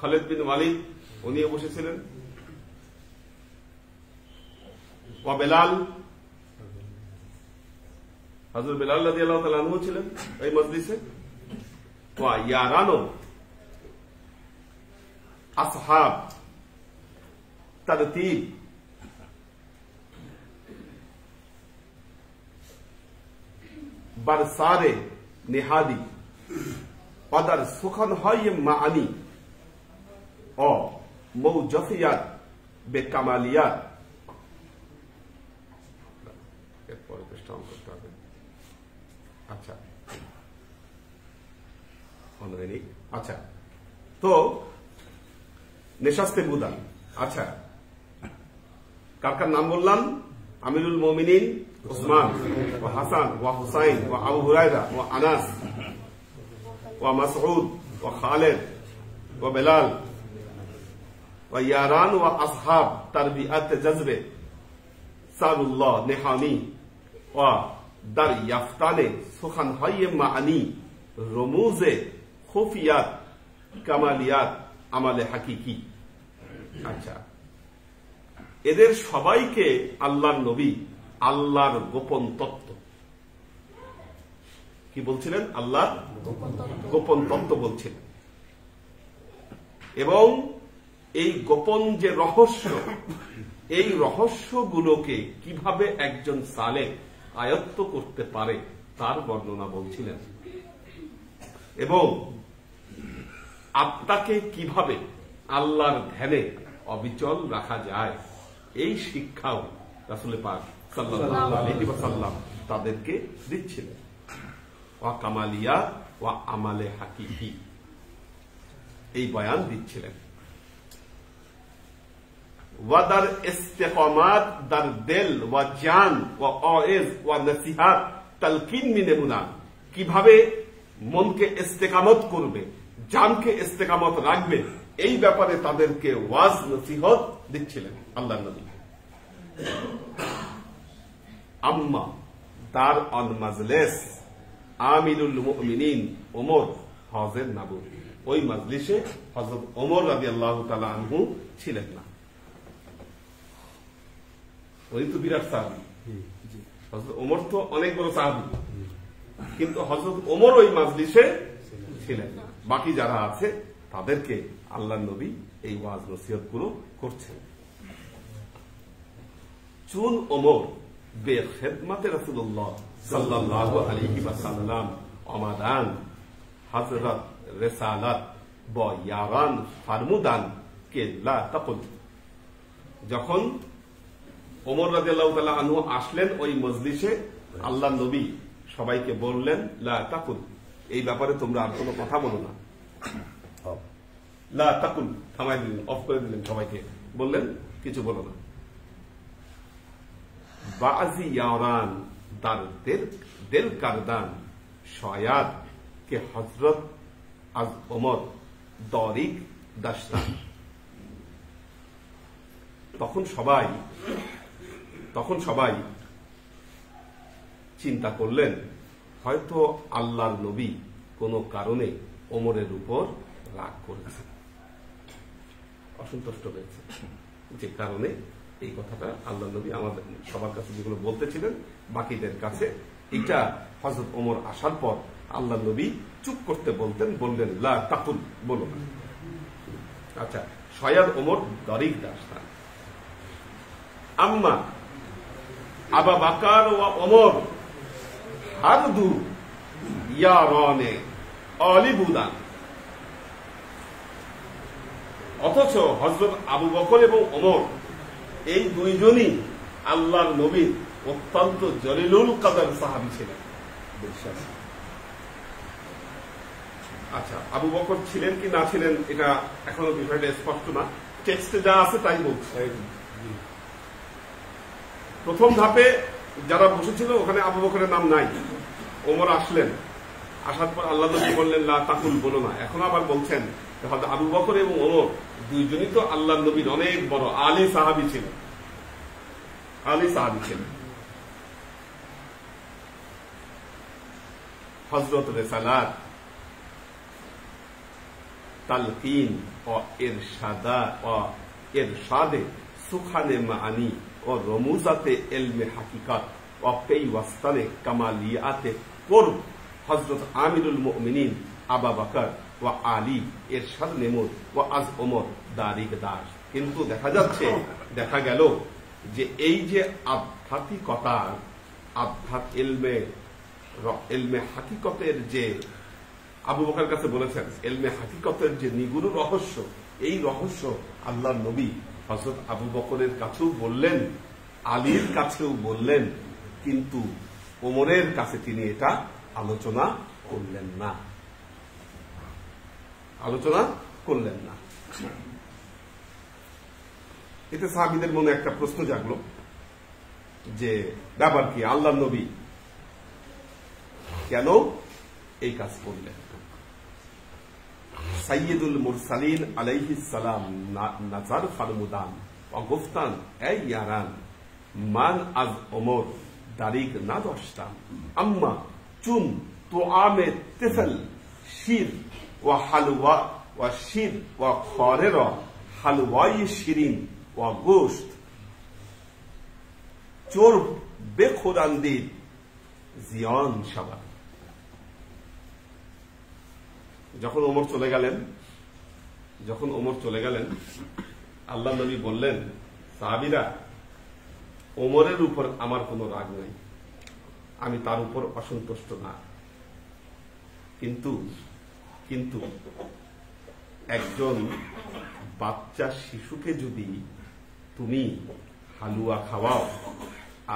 খালেদ বিন ওয়ালিদ, উনিও বসেছিলেন। ওয়া বেলাল, হযরত বেলাল রাদিয়াল্লাহু তাআলা আনহু ছিলেন এই মজলিসে। ওয়া ইয়ারানো আসহাব তারতিব, বারসারে নেহাদি অদার সুখান হয় মাআনি ও মৌজফিয়াত বেকামালিয়াত। এরপরে পৃষ্ঠা করতে হবে। আচ্ছা আচ্ছা, তো নেশাস্তে বুদা। আচ্ছা, কার নাম বললাম? আমিরুল মুমিনিন উসমান, ওয়া হাসান ওয়া হুসাইন ওয়া আবু হুরায়রা ওয়া আনাস ওয়া মাসউদ ওয়া খালিদ ওয়া বেলাল ওয়া ইয়ারান ওয়া আসহাব তারবিয়াত জজবে সারুল্লাহ নেহানি ওয়া দার ইয়াফতানে সুখান হাইয়ে মাআনি রমুজে খুফিয়াত কামালিয়াত আমালে হাকিকি। আচ্ছা, এদের সবাইকে আল্লাহর নবী আল্লাহর গোপন তত্ত্ব কি বলছিলেন? আল্লাহর গোপন তত্ত্ব বলছিলেন। এবং এই গোপন যে রহস্য, এই রহস্যগুলোকে কিভাবে একজন সালেহ আয়ত্ত করতে পারে তার বর্ণনা বলছিলেন। এবং আত্মাকে কিভাবে আল্লাহর ধ্যানে অবিচল রাখা যায় এই শিক্ষাও রাসূল পাক সাল্লাল্লাহু আলাইহি ওয়াসাল্লাম তাদেরকে দিচ্ছিলেন। ওয়া কামালিয়া ওয়া আমালে হাকিকি, এই বয়ান দিচ্ছিলেন। ওয়াদার ইস্তেকামাত দার দিল ওয়া জান ওয়া ওয়াইজ ওয়া নসিহাত তালকিন মিনে মুনা, কিভাবে মনকে ইস্তেকামত করবে, জানকে ইস্তেকামত রাখবে, এই ব্যাপারে তাদেরকে ওয়াজ নসিহত দিচ্ছিলেন আল্লাহর নবী। আম্মা দার অন মাজলিস আমিরুল মুমিনিন ওমর হজের নাবুর, ওই মাজলিসে হযরত ওমর রাদিয়াল্লাহু তাআলা আনহু ছিলেন না। উনি তো বিরাট সাহাবী, হযরত ওমর তো অনেক বড় সাহাবী, কিন্তু হযরত ওমর ওই মাজলিসে ছিলেন না। বাকি যারা আছে তাদেরকে আল্লাহর নবী এই ওয়াজ নসিহত গুলো করছেন। চুন ওমর বেখিদমতে রাসূলুল্লাহ সাল্লাল্লাহু আলাইহি ওয়াসাল্লাম আমাদান হযরত রিসালাত ব ইয়ারান ফারমুদান কে লা তাকুল, যখন ওমর রাদিয়াল্লাহু তাআলা আনহু আসলেন ওই মজলিসে, আল্লাহর নবী সবাইকে বললেন লা তাকুল, এই ব্যাপারে তোমরা আর কোনো কথা বলো না। লা তাকুল, থামাই দিলেন, অফ করে দিলেন, সবাইকে বললেন কিছু বলো না। বাজি ইয়ারান দার দিল কারদান শায়াদ কে হযরত আজ ওমর দরিক দাস্তান, তখন সবাই চিন্তা করলেন হয়তো আল্লাহর নবী কোনো কারণে ওমরের উপর রাগ করেছে, অসন্তুষ্ট হয়েছে, যে কারণে এই কথাটা আল্লাহর নবী আমাদের সবার কাছে যেগুলো বলতেছিলেন বাকিদের কাছে, এটা হযরত ওমর আসার পর আল্লাহর নবী চুপ করতে বলতেন, বললেন লা তাকুল, বলো না। আচ্ছা, শায়াদ ওমর দরিক দাস্তান। আম্মা আবু বকর ওয়া ওমর হারদু ইয়ারানে আলিবুদান, অথচ হযরত আবু বকর এবং ওমর এই দুইজনই আল্লাহর নবীর অত্যন্ত জলিলুল কদর সাহাবী ছিলেন। আচ্ছা, আবু বকর ছিলেন কি না ছিলেন এটা এখনো বিষয়টা স্পষ্ট না, টেক্সটে যা আছে তাই বলছে। প্রথম ধাপে যারা বসেছিল ওখানে আবু বকরের নাম নাই, ওমর আসলেন, আসার পর আল্লাহ নবী বললেন লা তাকুল, বলো না। এখন আবার বলছেন আবু বকর এবং ওমর দুইজনই তো আল্লাহর নবীর অনেক বড় আলী সাহাবী ছিলেন, হযরত রিসালাত তালকিন ও ইরশাদে সুখানে মাআনি ও রমুজাতে ইলমে হাকিকাত ও পেইওয়াস্তানে কামালিয়াতে কুরব হযরত আমিরুল মুমিনিন আবু বকর ও আলী ইরশাদ নেমুদ ও আজ ওমর দারিক দাস। কিন্তু দেখা গেল যে এই যে আধ্যাত্মিকতা, ইলমে হাকিকতের যে আবু বকরের কাছে বলেছেন, ইলমে হাকিকতের যে নিগুড় রহস্য, এই রহস্য আল্লাহর নবী হযরত আবু বকরের কাছেও বললেন, আলীর কাছেও বললেন, কিন্তু ওমরের কাছে তিনি এটা আলোচনা করলেন না। এতে সাহাবীদের মনে একটা প্রশ্ন জাগলো যে ব্যাপার কি, আল্লাহর নবী কেন এই কাজ করলেন? সাইয়্যিদুল মুরসালিন আলাইহিস সালাম নাজার ফারমুদান ওয়া গুফতান এই ইয়ারান মান আজ ওমর দারিক না দশতাম আম্মা চুন তুআমে তিফল শির ওয়া হালওয়া ওয়া শির ওয়া খারেরা হালওয়াই শিরিন ওয়া গোশত চোর বেখুদান্দির জিয়ান শাবাব। যখন ওমর চলে গেলেন আল্লাহ নবী বললেন, সাহাবীরা, ওমরের উপর আমার কোনো রাগ নাই, আমি তার উপর অসন্তুষ্ট না, কিন্তু একজন বাচ্চা শিশুকে যদি তুমি হালুয়া খাওয়াও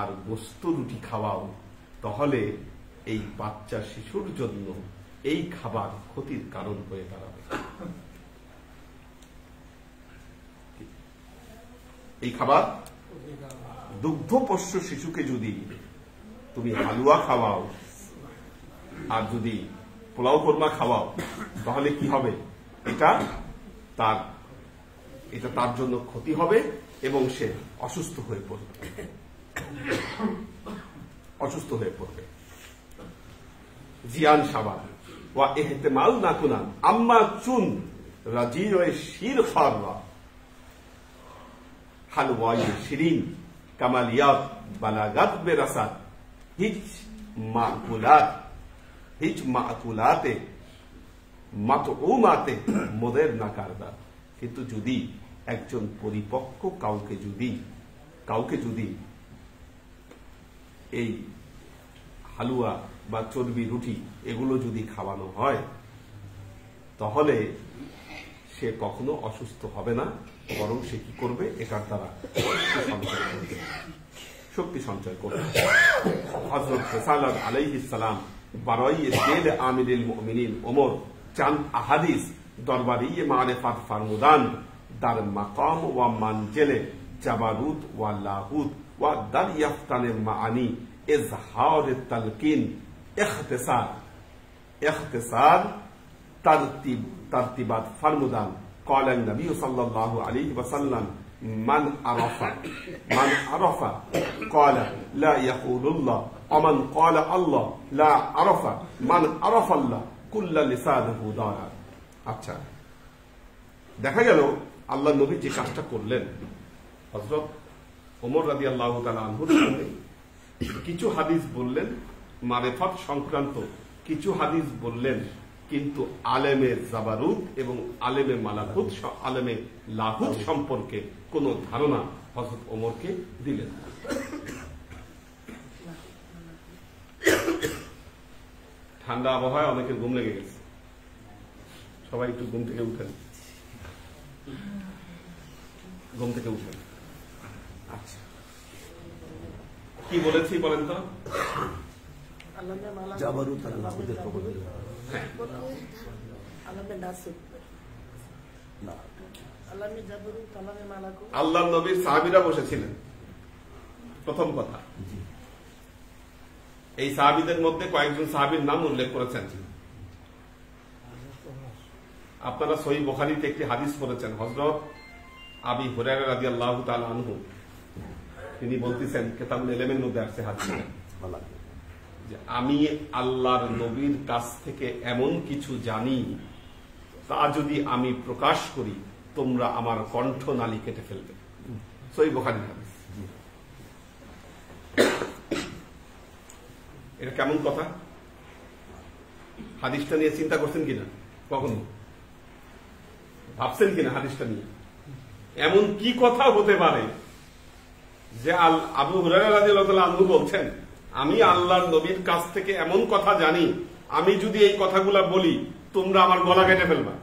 আর গোস্ত রুটি খাওয়াও, তাহলে এই বাচ্চা শিশুর জন্য এই খাবার ক্ষতির কারণ হয়ে দাঁড়াবে। এই খাবার দুগ্ধপোষ্য শিশুকে যদি তুমি হালুয়া খাওয়াও আর যদি পোলাও কোরমা খাওয়াও, তাহলে কি হবে? এটা তার জন্য ক্ষতি হবে এবং সে অসুস্থ হয়ে পড়বে। জিয়ান সাবান ওয়া ইহতিমাল নাকুনান আম্মা চুন রাজির শির খাররা হালওয়াই শিরিন কামালিয়াত বালাগাত বেরাসাত হিজ মাকুলাতে মাতউমাতে মোদের নাকারদা। কিন্তু যদি একজন পরিপক্ক কাউকে যদি এই হালুয়া বা চর্বি রুটি এগুলো যদি খাওয়ানো হয়, তাহলে সে কখনো অসুস্থ হবে না, বরং সে কি করবে? এটার দ্বারা শক্তি সঞ্চয় করবে। হযরত সালাত আলাইহিস সালাম বারাইয়ে দিল আমিরুল মুমিনিন ওমর চান আহাদিস দরবারিয়ে মারিফাত ফারমুদান দার মাকাম ওয়া মানজিলে জাবারুত ওয়া লাহুত ওয়া দারিয়াফতানে মাআনি ইজহার তালকিন ইখতিসার তারতিবাত ফারমুদান قال النبي صلى الله عليه وسلم من عرف قال لا يقول الله ومن قال الله لا عرف من عرف الله كل لسانه دارا। আচ্ছা, দেখা গেল আল্লাহ নবী যে কাজটা করলেন, হযরত ওমর রাদিয়াল্লাহু তাআলা আনহুর সঙ্গে কিছু হাদিস বললেন মারিফাত সংক্রান্ত, কিছু হাদিস বললেন কিন্তু আলেমে জাবারুত এবং আলেমে মালাকুত আলেমে লাহুত সম্পর্কে কোন ধারণা হযরত ওমরকে দিলেন। ঠান্ডা আবহাওয়ায় অনেকের ঘুম লেগে গেছে, সবাই একটু ঘুম থেকে উঠেন। আচ্ছা, কি বলেছি বলেন তো? আল্লাহ নবীর সাহাবীরা বসেছিলেন। প্রথম কথা, এই সাহাবীদের মধ্যে কয়েকজন সাহাবীর নাম উল্লেখ করেছেন। আপনারা সহিহ বুখারীতে একটি হাদিস পড়েছেন, হযরত আবি হুরায়রা রাদিয়াল্লাহু তাআলা আনহু তিনি বলতেছেন, কিতাবুল ইলমের মধ্যে আছে হাদিস, যে আমি আল্লাহর নবীর কাছ থেকে এমন কিছু জানি, তা যদি আমি প্রকাশ করি তোমরা আমার কণ্ঠনালী কেটে ফেলবে। সহিহ বুখারীর হাদিস। এটা কেমন কথা? হাদিসটা নিয়ে চিন্তা করছেন কিনা? কখনো ভাবছেন কিনা হাদিসটা নিয়ে? এমন কি কথা হতে পারে যে আবু হুরায়রা রাদিয়াল্লাহু তাআলা আনহু বলছেন, আমি আল্লাহর নবীর কাছ থেকে এমন কথা জানি, আমি যদি এই কথাগুলা বলি তোমরা আমার গলা কেটে ফেলবা।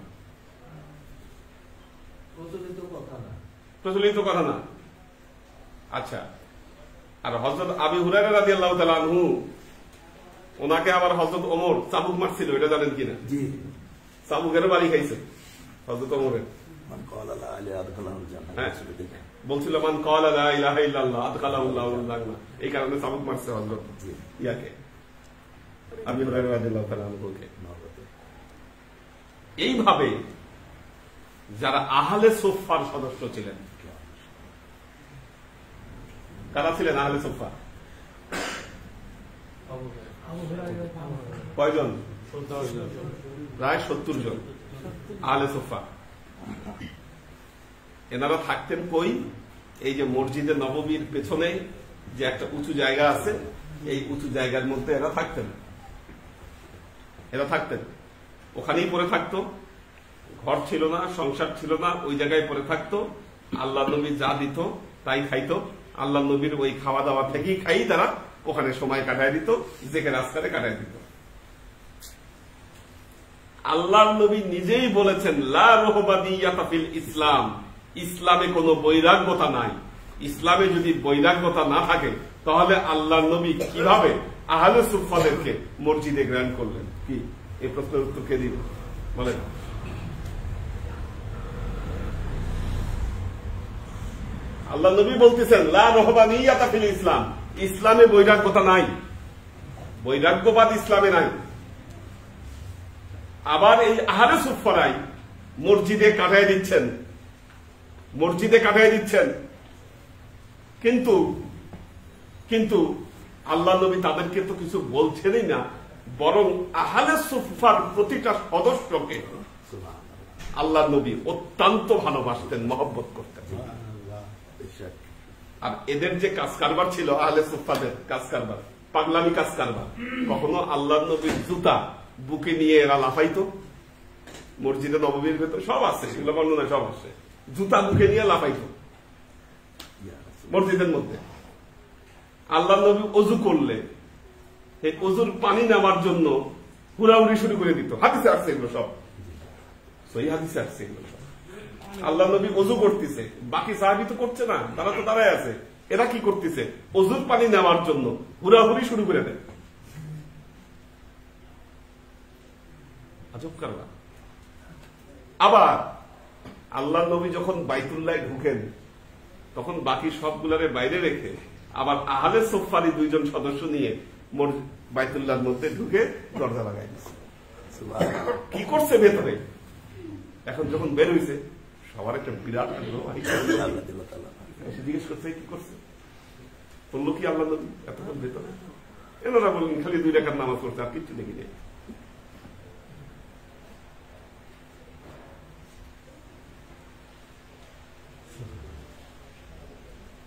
প্রচলিত কথা না। আচ্ছা, আর হযরত আবু হুরায়রা রাদিয়াল্লাহু তাআলা আনহু ওনাকে আবার হযরত ওমর চাবুক মারছিল, এটা জানেন কিনা? জি, চাবুকের বাড়ি খাইছে হযরত ওমরের। বলছিল মান ক্বালা লা ইলাহা ইল্লাল্লাহ আদখালাহুল্লাহুল জান্নাহ, এই কারণে চাবুক মারছে হযরত ইয়াকে, আবু হুরায়রা রাদিয়াল্লাহু তাআলা আনহুকে। এইভাবে যারা আহলে সুফফার সদস্য ছিলেন, কারা ছিলেন আহলে সুফফা? কয়জন? প্রায় 70 জন আহলে সুফফা। এনারা থাকতেন কই? এই যে মসজিদে নববীর পেছনে যে একটা উঁচু জায়গা আছে, এই উঁচু জায়গার মধ্যে এরা থাকতেন। ওখানেই পড়ে থাকতো, ঘর ছিল না, সংসার ছিল না, ওই জায়গায় পড়ে থাকতো। আল্লাহ নবী যা দিত তাই খাইতো, আল্লাহ নবীর ওই খাওয়া দাওয়া থেকেই খাই তারা ওখানে সময় কাটায় দিত, জেকের আজকারে কাটায় দিত। আল্লাহর নবী নিজেই বলেছেন লা রহবানিয়াতা ফিল ইসলাম, ইসলামে কোনো বৈরাগ্যতা নাই। ইসলামে যদি বৈরাগ্যতা না থাকে তাহলে আল্লাহর নবী কিভাবে আহলে সুফফাদেরকে মসজিদে গ্রহণ করলেন? কি এই প্রশ্নের উত্তর কে দিবে বলেন? আল্লাহ নবী বলতেছেন লা রহবানিয়াতা ফিল ইসলাম, ইসলামে বৈরাগ্যতা নাই, বৈরাগ্যবাদ ইসলামে নাই। আবার এই আহলে সুফফারাই মসজিদে কাটায় দিচ্ছেন, মসজিদে কাটায় দিচ্ছেন, কিন্তু কিন্তু আল্লাহ নবী তাদেরকে তো কিছু বলছেনই না, বরং আহলে সুফফার প্রতিটা সদস্যকে আল্লাহ নবী অত্যন্ত ভালোবাসতেন, মহব্বত করতেন। আর এদের যে কাজ কারবার ছিল আহলে সুফফাদের কাজ কারবার, পাগলামি কাজ কারবার, কখনো আল্লাহ নবীর জুতা বুকে নিয়ে এরা লাফাইতো। মসজিদে নববীর ভেতর সব আছে, সেগুলো বর্ণনা সব আছে। জুতা বুকে নিয়ে লাফাইতো মসজিদের মধ্যে। আল্লাহ নবী অজু করলে এই অজুর পানি নেওয়ার জন্য হুড়াহুড়ি শুরু করে দিত। হাদিসে আসছে এগুলো সব, সহি হাদিসে আসছে এগুলো সব। আল্লাহ নবী অজু করতেছে, বাকি সাহাবী তো করছে না, তারা তো দাঁড়ায় আছে। এরা কি করতেছে? অজুর পানি নেওয়ার জন্য হুড়াহুড়ি শুরু করে দেয়। আজব কারবার। আবার আল্লাহ নবী যখন বাইতুল্লাহ ঢুকেন তখন বাকি সবগুলারে বাইরে রেখে আবার আহলে সুফফারি 2 জন সদস্য নিয়ে বাইতুল্লাহর মধ্যে ঢুকে দরজা লাগাই দিচ্ছে। কি করছে ভেতরে? এখন যখন বের হয়েছে সবার একটা বিরাট জিজ্ঞেস করছে কি করছে, বললো কি আল্লাহ নবী এতক্ষণ ভেতরে? এনারা বললেন খালি 2 রাকাত নামাজ পড়ছে, আর কিচ্ছু দেখি নেই।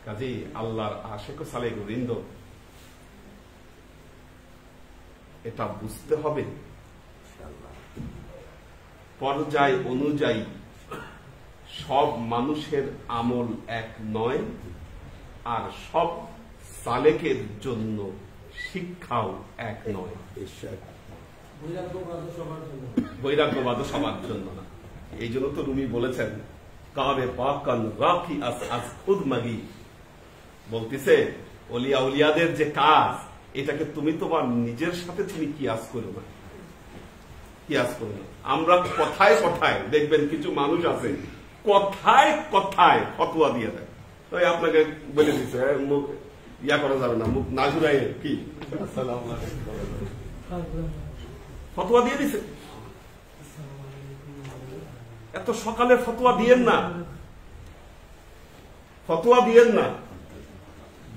কাজেই আল্লাহর আশিক ও সালেক বৃন্দ, এটা বুঝতে হবে পর্যায় অনুযায়ী সব মানুষের আমল এক নয়, আর সব সালেকের জন্য শিক্ষাও এক নয়। বৈরাগ্যবাদ সবার জন্য না। এই জন্য তো রুমি বলেছেন কাবে পাকান রাখি আস আস খুদ মাগি, বলতেছে ওলিয়া উলিয়াদের যে কাজ, এটাকে তুমি তোমার নিজের সাথে তুমি কিয়াস করো না, কিয়াস করো না। আমরা কথায় কথায় দেখবেন কিছু মানুষ আছে কথায় কথায় ফতোয়া দিয়ে দেয়। তো আপনাকে বলে দিচ্ছে মুখ ইয়া করা যাবে না, মুখ না ঘুরাই কি ফতোয়া দিয়ে দিছে। এত সকালে ফতোয়া দিয়েন না, ফতোয়া দিয়েন না।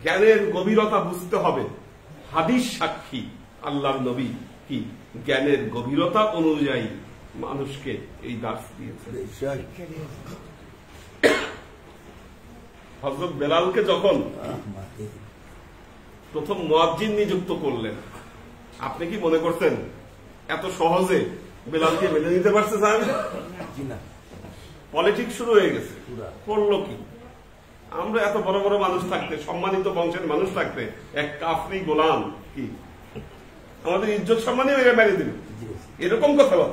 জ্ঞানের গভীরতা বুঝতে হবে। হাদিস সাক্ষী আল্লাহর নবী কি জ্ঞানের গভীরতা অনুযায়ী মানুষকে এই দাস দিয়েছে। হযরত বেলালকে যখন প্রথম মুয়াজ্জিন নিযুক্ত করলেন, আপনি কি মনে করছেন এত সহজে বেলালকে মেনে নিতে পারছে? স্যার পলিটিক্স শুরু হয়ে গেছে। করলো কি? আমরা এত বড় বড় মানুষ থাকতে, সম্মানিত বংশের মানুষ থাকতে, এক কাফরি গোলাম কি আমাদের ইজ্জত সম্মানে মেরে দিল, এরকম কথা বল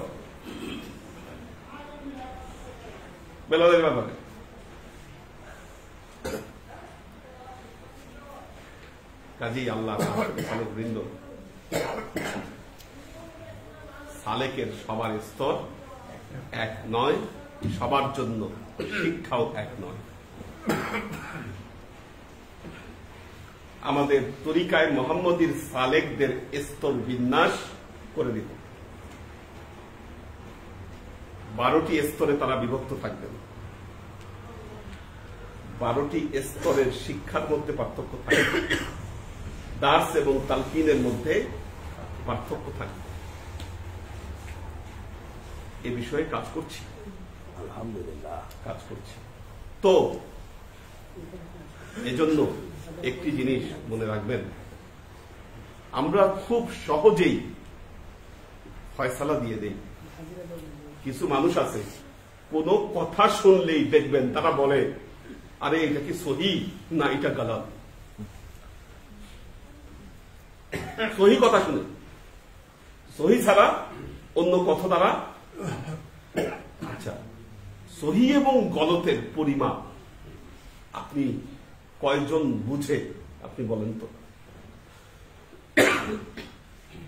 বেলালের ব্যাপারে। কাজী আল্লাহ বৃন্দ, সালেকের সবার স্তর এক নয়, সবার জন্য শিক্ষাও এক নয়। আমাদের তরিকায় মোহাম্মদীর সালেকদের স্তর বিন্যাস করে দিত। 12টি স্তরে তারা বিভক্ত থাকবেন। 12টি স্তরের শিক্ষার মধ্যে পার্থক্য থাকবে, দার্স এবং তালকিনের মধ্যে পার্থক্য থাকবে। এ বিষয়ে কাজ করছি, আলহামদুলিল্লাহ কাজ করছি। তো এজন্য একটি জিনিস মনে রাখবেন, আমরা খুব সহজেই ফয়সালা দিয়ে দেই। কিছু মানুষ আছে কোন কথা শুনলেই দেখবেন তারা বলে আরে এটা কি সহি না এটা গালাত। সহি কথা শুনে, সহি ছাড়া অন্য কথা তারা আচ্ছা, সহি এবং গলতের পরিমাপ আপনি কয়জন বুঝে আপনি বলেন তো?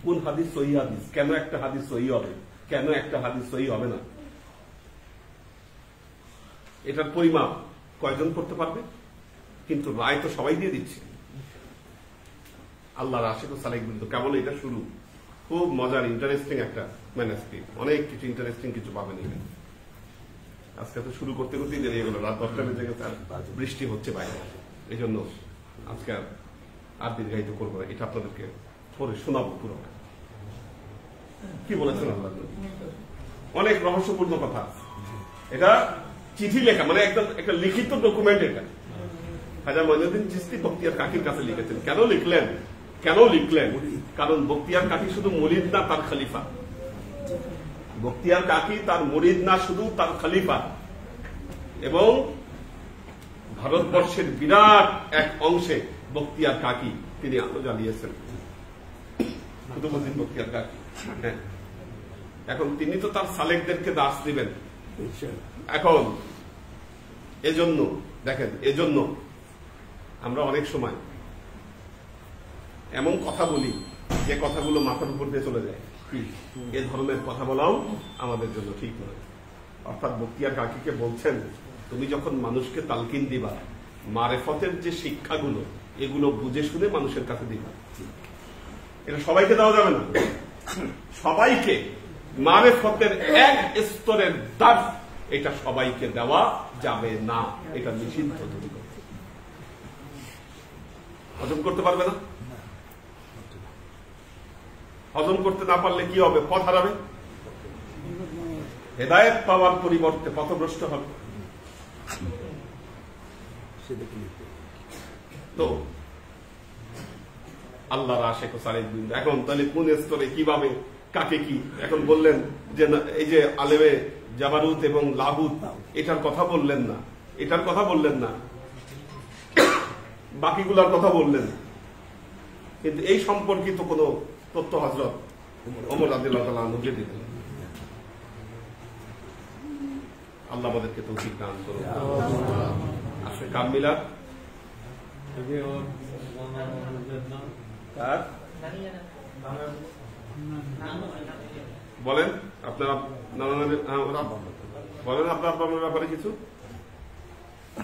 কোন হাদিস সহি হাদিস, কেন একটা হাদিস সহি হবে, কেন একটা হাদিস সহি হবে না, এটার পরিমাপ কয়জন করতে পারবে? কিন্তু রায় তো সবাই দিয়ে দিচ্ছে। আল্লাহর আশিক ও সালেক বিন্দু কেবল এটা শুরু। খুব মজার ইন্টারেস্টিং একটা ম্যানেজমেন্ট, অনেক কিছু ইন্টারেস্টিং কিছু পাবেন এখানে। আজকে তো শুরু করতে করতেই দেরি হয়ে গেল, রাত 10টা বেজে গেছে, আর বৃষ্টি হচ্ছে বাইরে, এই জন্য আজকে আর দীর্ঘায়িত করবো না, এটা আপনাদেরকে পরে শোনাবো পুরো কি বলেছেন আল্লাহ। অনেক রহস্যপূর্ণ কথা, এটা চিঠি লেখা, মানে একদম একটা লিখিত ডকুমেন্ট। এটা খাজা মঈনুদ্দিন চিশতি বখতিয়ার কাকির কাছে লিখেছেন। কেন লিখলেন? কারণ বখতিয়ার কাকি শুধু মুরিদ না, তার খলিফা। বখতিয়ার কাকি তার মুরিদ না, শুধু তার খলিফা, এবং ভারতবর্ষের বিরাট এক অংশে বখতিয়ার কাকি তিনি আলো জ্বালিয়েছেন। কুতুবউদ্দিন বখতিয়ার কাকি, হ্যাঁ। এখন তিনি তো তার সালেকদেরকে দাস দিবেন। এখন এজন্য দেখেন, এজন্য আমরা অনেক সময় এমন কথা বলি যে কথাগুলো মাথার উপর দিয়ে চলে যায়। এ ধরনের কথা বলাও আমাদের জন্য ঠিক নয়। অর্থাৎ বখতিয়ার কাকিকে বলছেন, তুমি যখন মানুষকে তালকিন দিবা, মারেফতের যে শিক্ষাগুলো এগুলো বুঝে শুনে মানুষের কাছে দিবা। এটা সবাইকে দেওয়া যাবে না। সবাইকে মারেফতের এক স্তরের দাস, এটা সবাইকে দেওয়া যাবে না, এটা নিষিদ্ধ। তুমি হজম করতে পারবে না। হজম করতে না পারলে কি হবে? পথ হারাবে, হেদায়েত পাওয়ার পরিবর্তে পথভ্রষ্ট হবে। তো আল্লাহর আশিক ও সালেক বিন্দু এখন তাহলে কোন স্তরে, কিভাবে, কাকে কি? এখন বললেন যে এই যে আলেমে জাবারুত এবং লাহুত, এটার কথা বললেন না, এটার কথা বললেন না, বাকিগুলার কথা বললেন, কিন্তু এই সম্পর্কিত কোন তথ্য হযরত ওমর রাদিয়াল্লাহু তাআলা আনহু দিতেন। আল্লাহ আমাদেরকে তৌফিক দান করুন। আসলে কামিলা বলেন আপনারা বলেন আপনার ব্যাপারে কিছু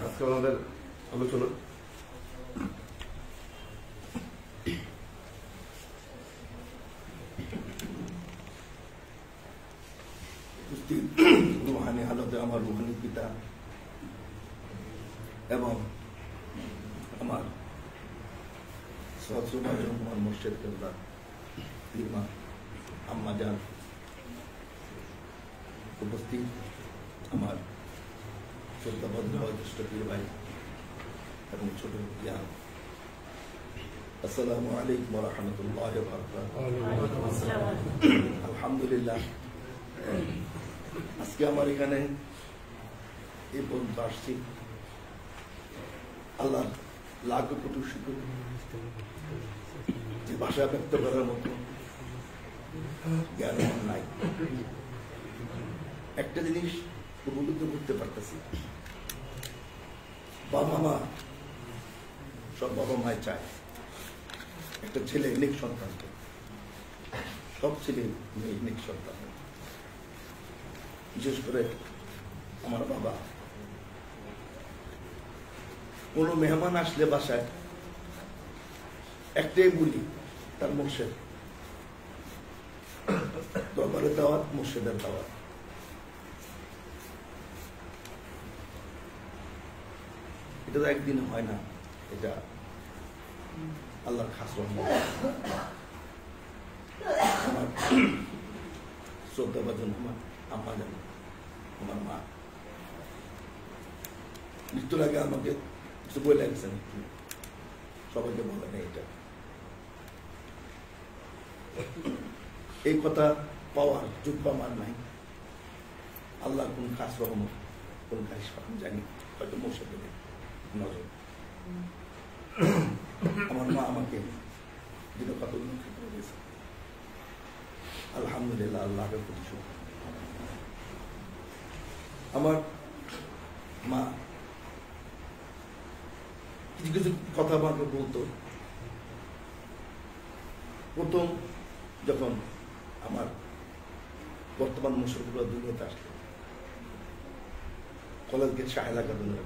আজকে আমাদের আলোচনা। রুহানি হালতে আমার রুহানি পিতা এবং আমার আমার মুর্শিদ কেবলা ইমা আম্মা জান, উপস্থিত আমার শ্রদ্ধাবদ্ধ জ্যেষ্ঠ পীর ভাই এবং ছোট ইয়া, আসসালামু আলাইকুম ওয়া রাহমাতুল্লাহি ওয়া বারাকাতুহু। আলহামদুলিল্লাহ, আজকে আমার এখানে এই পর্যন্ত আসছি, আল্লাহ লাখো কোটি শুকর যে ভাষা ব্যক্ত করার মতো জ্ঞান আমার নাই। একটা জিনিস উপলব্ধি করতে পারতেছি, বাবা মা, সব বাবা মায় চায় একটা ছেলে নেক সন্তান, সব ছেলে মেয়ে নেক সন্তান। বিশেষ করে আমার বাবা, কোন মেহমান আসলে বাসায় একটাই বলি, তার মুর্শিদ, দরবারের দাওয়াত, মুর্শিদের দাওয়াত। এটা তো একদিন হয় না, এটা আল্লাহর খাস রহমত। আমার শ্রদ্ধাভাজন আমার আম্মা জান, আমার মা মৃত্যুর আগে আমাকে কিছু বলে গেছেন, সবাইকে বলে নেই। এটা এই কথা পাওয়ার যোগ্য আমার নাই। আল্লাহ কোন খাস রহমত, কোন খাস জানি, হয়তো মোর্শেদ নজর। আমার মা আমাকে যেটা কতগুলো দিয়েছে, আলহামদুলিল্লাহ, আল্লাহকে প্রতি শুকর। আমার মা কিছু কিছু কথা আমাকে বলতো। প্রথম যখন আমার বর্তমান মুশারফুল্লাহ দুনিয়াতে আসলো, কলেজ গেট শাহ এলাকা দুনিয়া,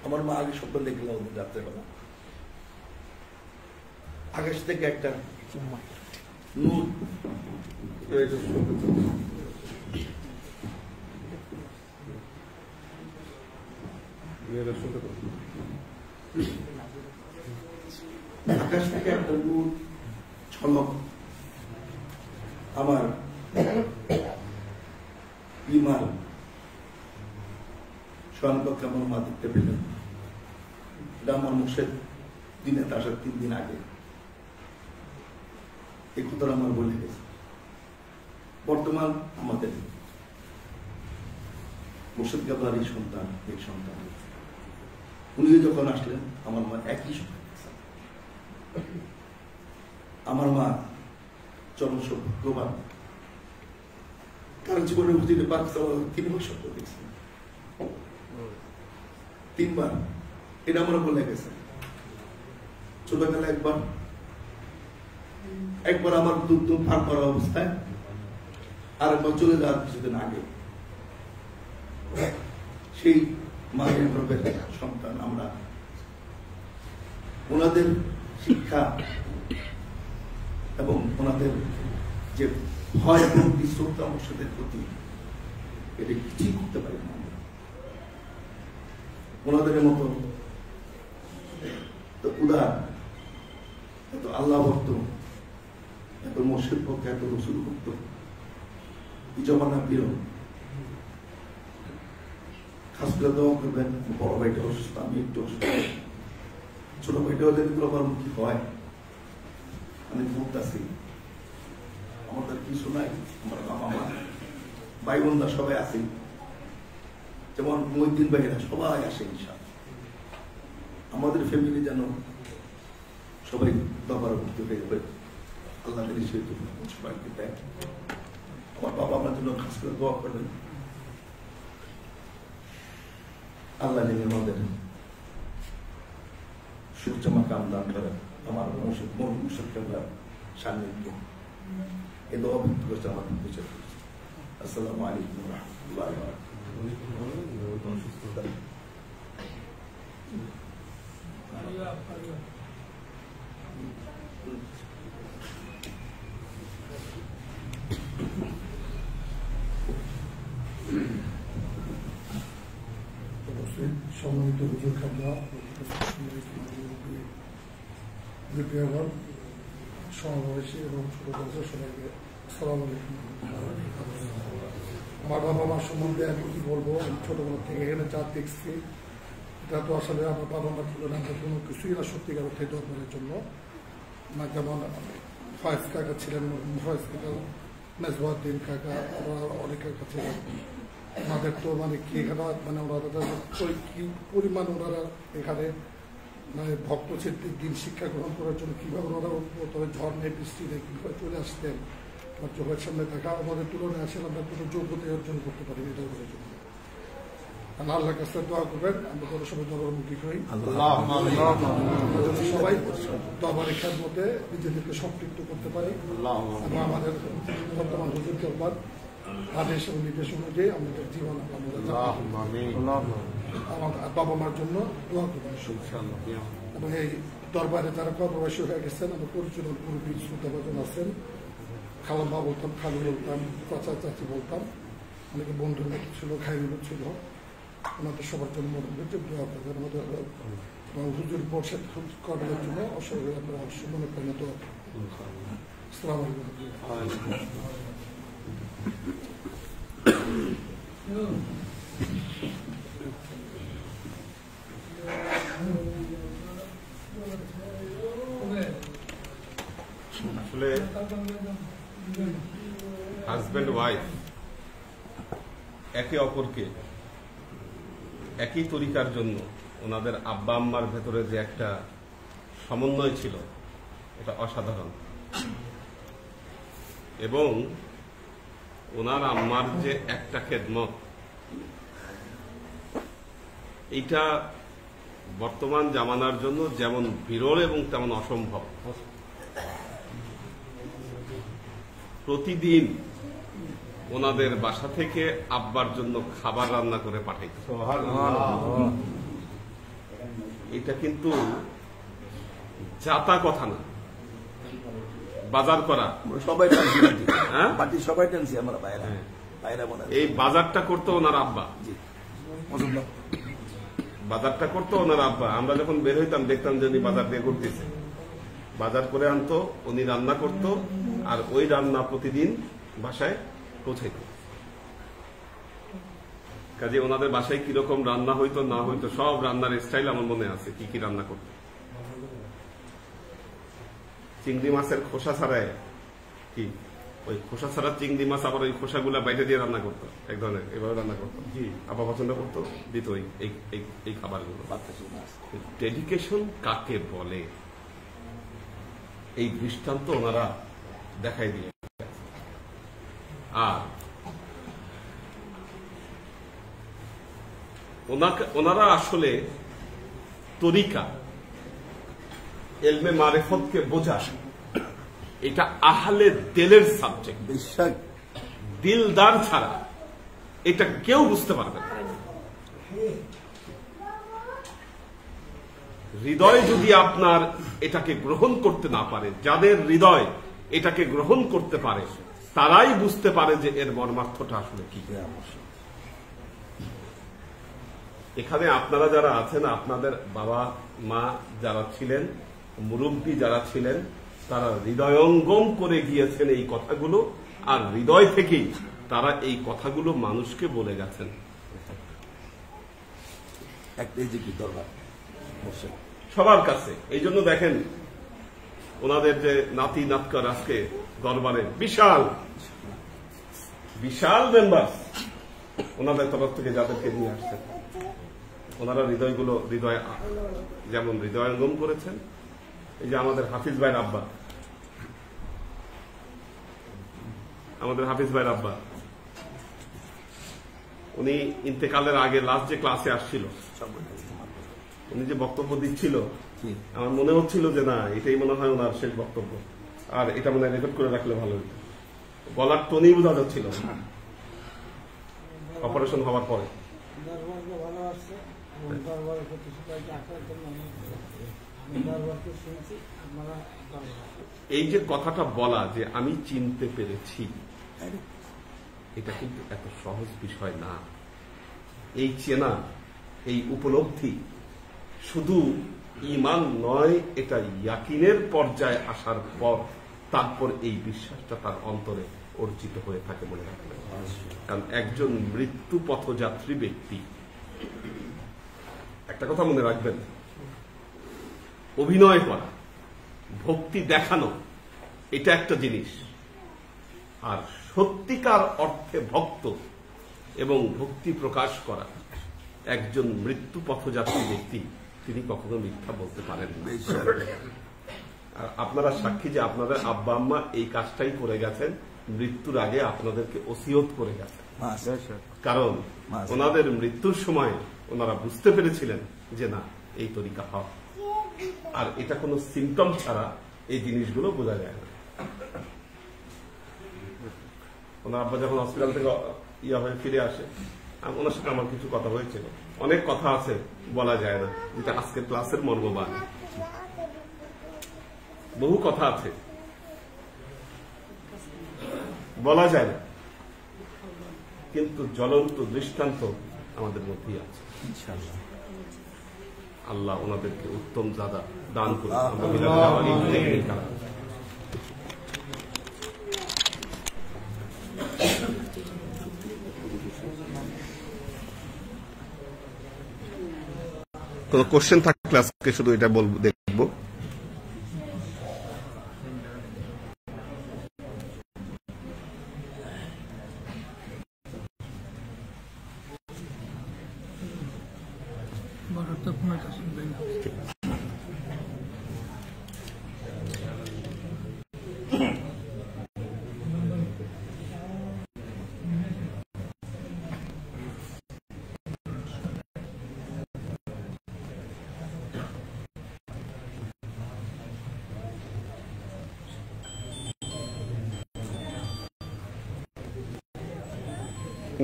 আমার মা আগে স্বপ্ন দেখলাম ওদের রাত্রেবেলা আকাশ থেকে একটা নূর আকাশ থেকে একটা নূর ঝলক আমার ইমান স্বয়ংপক্ষে আমার মা দেখতে পেলেন। এটা আমার মুখের দিনে আসার 3 দিন আগে এই কথাটা আমার বলে গেছে। বর্তমান আমাদের মুর্শিদ গাবলারই সন্তান, এই সন্তান উনি যখন আসলেন আমার মা একই সময় দেখছেন। আমার মা চরম সৌভাগ্যবান, তার জীবনে হুজুরে পাক সাল্লাল্লাহু 3 বার স্বপ্ন দেখছেন, 3 বার। এটা আমার বলে গেছে। ছোটবেলা একবার আমার দুধ পার করা অবস্থায়, আর একবার চলে যাওয়ার কিছুদিন আগে। সেই মায়ের গর্ভের সন্তান আমরা। ওনাদের শিক্ষা এবং ওনাদের যে ভয় এবং শ্রদ্ধা মুর্শিদের প্রতি, এটা কিছুই করতে পারি না আমরা। ওনাদের মতো তো উদার, এত আল্লাহ ভক্ত, এত মুর্শিদ ভক্ত, এত রসুল ভক্ত এই জমানা প্রিয়। খাস করে দোয়া করবেন। বড় ভাইটা অসুস্থ, আমি একটু অসুস্থ। ছোট ভাইটা হলে আমার মুখী হয়, আমি বলতেছি আমাদের কিছু নাই। আমার বাবা মা ভাই বোনরা সবাই আসি, যেমন মহিউদ্দিন ভাইরা সবাই আসে ইনশাআল্লাহ। আমাদের ফ্যামিলি যেন সবাই দরবার ভর্তি হয়ে যাবে, আল্লাহ সবাইকে দেয়। আমার বাবা আমার জন্য খাস করে দোয়া করবেন। আল্লাহ নিয়ে আমাদের সুচমা কাম দান করেন। আমার মুর্শিদ কেবলার সান্নিধ্য এ দোয়া ব্যক্ত করছে, আমার বিচার করছে। আসসালামু আলাইকুম ওয়া রাহমাতুল্লাহি ওয়া বারাকাতুহু। সম্মানিত হুজুর খাবলা, সমাবেশী এবং ছোট সবাইকে আসসালামু আলাইকুম। আমার বাবা মার সম্বন্ধে আমি কি বলবো, আমি ছোটবেলা থেকে এখানে যা দেখছি, এটা তো আসলে আমার বাবা মার তুলনায় কোনো কিছুই না সত্যিকার অর্থে দরবারের জন্য। না যেমন ফয়েজ কাকা ছিলেন, ফয়েজ কাকা, মেজবাউদ্দিন কাকা, ওরা অনেকের কাছে ওনাদের তো মানে কি এখানে মানে ওনারা কি পরিমাণ ওনারা এখানে মানে ভক্ত ছেত্রীর দিন শিক্ষা গ্রহণ করার জন্য কীভাবে ওনারা প্রথমে ঝড় নেই, বৃষ্টি নেই, কীভাবে চলে আসতেন আমার চোখের সামনে দেখা। আমাদের তুলনায় আসলে আমরা কোনো যোগ্যতা অর্জন করতে পারিনি দরবারের জন্য। আল্লাহর কাছে দোয়া করবেন আমরা কোনো সময় দরবারমুখী হই, সবাই দরবারের খেদমতে নিজেদেরকে সম্পৃক্ত করতে পারি এবং আমাদের বর্তমান হুজুর কেবলার আদেশ এবং নির্দেশ অনুযায়ী আমাদের জীবন আমাদের বাবা মার জন্য দোয়া করবেন। এবং এই দরবারে যারা কর্মবাসী হয়ে গেছেন, আমার পরিচিত মুরব্বী শ্রোতাভাজন আছেন, খালাম্মা বলতাম, খালু বলতাম, চাচা চাচি বলতাম, অনেকে বন্ধুর মতো ছিল, খাইরুল ছিল, ওনাদের সবার জন্য মনে করছে দোয়া করবেন। আমাদের হুজুর বর্ষা করার জন্য অবশ্যই মনে করেন দোয়া করবেন। আসসালামু আলাইকুম। আসলে হাজব্যান্ড ওয়াইফ একে অপরকে একই তরিকার জন্য ওনাদের আব্বা আম্মার ভেতরে যে একটা সমন্বয় ছিল, এটা অসাধারণ। এবং ওনার আম্মার যে একটা খেদমত, এইটা বর্তমান জামানার জন্য যেমন বিরল এবং তেমন অসম্ভব। প্রতিদিন ওনাদের বাসা থেকে আব্বার জন্য খাবার রান্না করে পাঠাইত। এটা কিন্তু যাতা কথা না, বাজার করা সবাই টানছি, হ্যাঁ বাকি সবাই টানছি আমরা বাইরে বাইরে মনে এই বাজারটা করতো ওনার আব্বা, বাজারটা করতো ওনার আব্বা। আমরা যখন বের হইতাম দেখতাম যে উনি বাজার দিয়ে করতেছে, বাজার করে আনতো, উনি রান্না করতো, আর ওই রান্না প্রতিদিন বাসায় পৌঁছাইত। কাজে ওনাদের বাসায় কিরকম রান্না হইতো না হইতো সব রান্নার স্টাইল আমার মনে আছে, কি কি রান্না করতো। চিংড়ি মাছের খোসা ছাড়ায় কি ওই খোসা ছাড়া চিংড়ি মাছ আবার ওই খোসাগুলা বাইরে দিয়ে রান্না করতো, এক ধরনের এভাবে রান্না করতো। আবার পছন্দ করতো, দিত এই খাবারগুলো। ডেডিকেশন কাকে বলে এই দৃষ্টান্ত ওনারা দেখাই দিয়ে। আর ওনারা আসলে তরিকা এলমে মারেফতকে বোঝা, এটা আহলে দিলের সাবজেক্ট। বিশ্বাস দিলদার ছাড়া এটা কেউ বুঝতে পারবে না। হৃদয় যদি আপনার এটাকে গ্রহণ করতে না পারে, যাদের হৃদয় এটাকে গ্রহণ করতে পারে তারাই বুঝতে পারে যে এর মর্মার্থটা আসলে কি। এখানে আপনারা যারা আছেন, আপনাদের বাবা মা যারা ছিলেন, মুরব্বী যারা ছিলেন, তারা হৃদয়ঙ্গম করে গিয়েছেন এই কথাগুলো, আর হৃদয় থেকেই তারা এই কথাগুলো মানুষকে বলে গেছেন। একটাই যে কি দরকার সবার কাছে। এই জন্য দেখেন ওনাদের যে নাতি নাতকার আজকে দরবারে বিশাল বিশাল মেম্বার ওনাদের তরফ থেকে যাদেরকে নিয়ে আসছেন, ওনারা হৃদয় যেমন হৃদয়ঙ্গম করেছেন। এই যে আমাদের হাফিজ ভাইয়ের আব্বা, উনি ইন্তেকালের আগে লাস্ট যে ক্লাসে আসছিল, উনি যে বক্তব্য দিচ্ছিল, আমার মনে হচ্ছিল যে না এটাই মনে হয় ওনার শেষ বক্তব্য, আর এটা মনে হয় রেকর্ড করে রাখলে ভালো হতো। গলার টোনই বোঝা যাচ্ছিল অপারেশন হওয়ার পরে। এই যে কথাটা বলা যে আমি চিনতে পেরেছি, এটা কিন্তু এত সহজ বিষয় না। এই চেনা, এই উপলব্ধি শুধু ঈমান নয়, এটা ইয়াকিনের পর্যায়ে আসার পর তারপর এই বিশ্বাসটা তার অন্তরে অর্জিত হয়ে থাকে মনে রাখবেন। কারণ একজন মৃত্যু পথযাত্রী ব্যক্তি, একটা কথা মনে রাখবেন, অভিনয় করা, ভক্তি দেখানো এটা একটা জিনিস, আর সত্যিকার অর্থে ভক্ত এবং ভক্তি প্রকাশ করা একজন মৃত্যু পথযাত্রী ব্যক্তি তিনি কখনো মিথ্যা বলতে পারেন না। আর আপনারা সাক্ষী যে আপনাদের আব্বা আম্মা এই কাজটাই করে গেছেন, মৃত্যুর আগে আপনাদেরকে ওসিয়ত করে গেছেন। কারণ ওনাদের মৃত্যুর সময় ওনারা বুঝতে পেরেছিলেন যে না এই তরিকা হক, আর এটা কোনো সিমটম ছাড়া এই জিনিসগুলো বোঝা যায় না। ওনার আব্বা যখন হসপিটাল থেকে ইয়া হয়ে ফিরে আসে, ওনার সাথে আমার কিছু কথা হয়েছিল, অনেক কথা আছে বলা যায় না, যেটা আজকের ক্লাসের মর্মবান। বহু কথা আছে বলা যায় না, কিন্তু জ্বলন্ত দৃষ্টান্ত আমাদের মধ্যেই আছে। আল্লাহ ওনাদেরকে উত্তম জাদা দান করুন। কোন কোশ্চেন থাকলে আজকে শুধু এটা বলবো, দেখবো।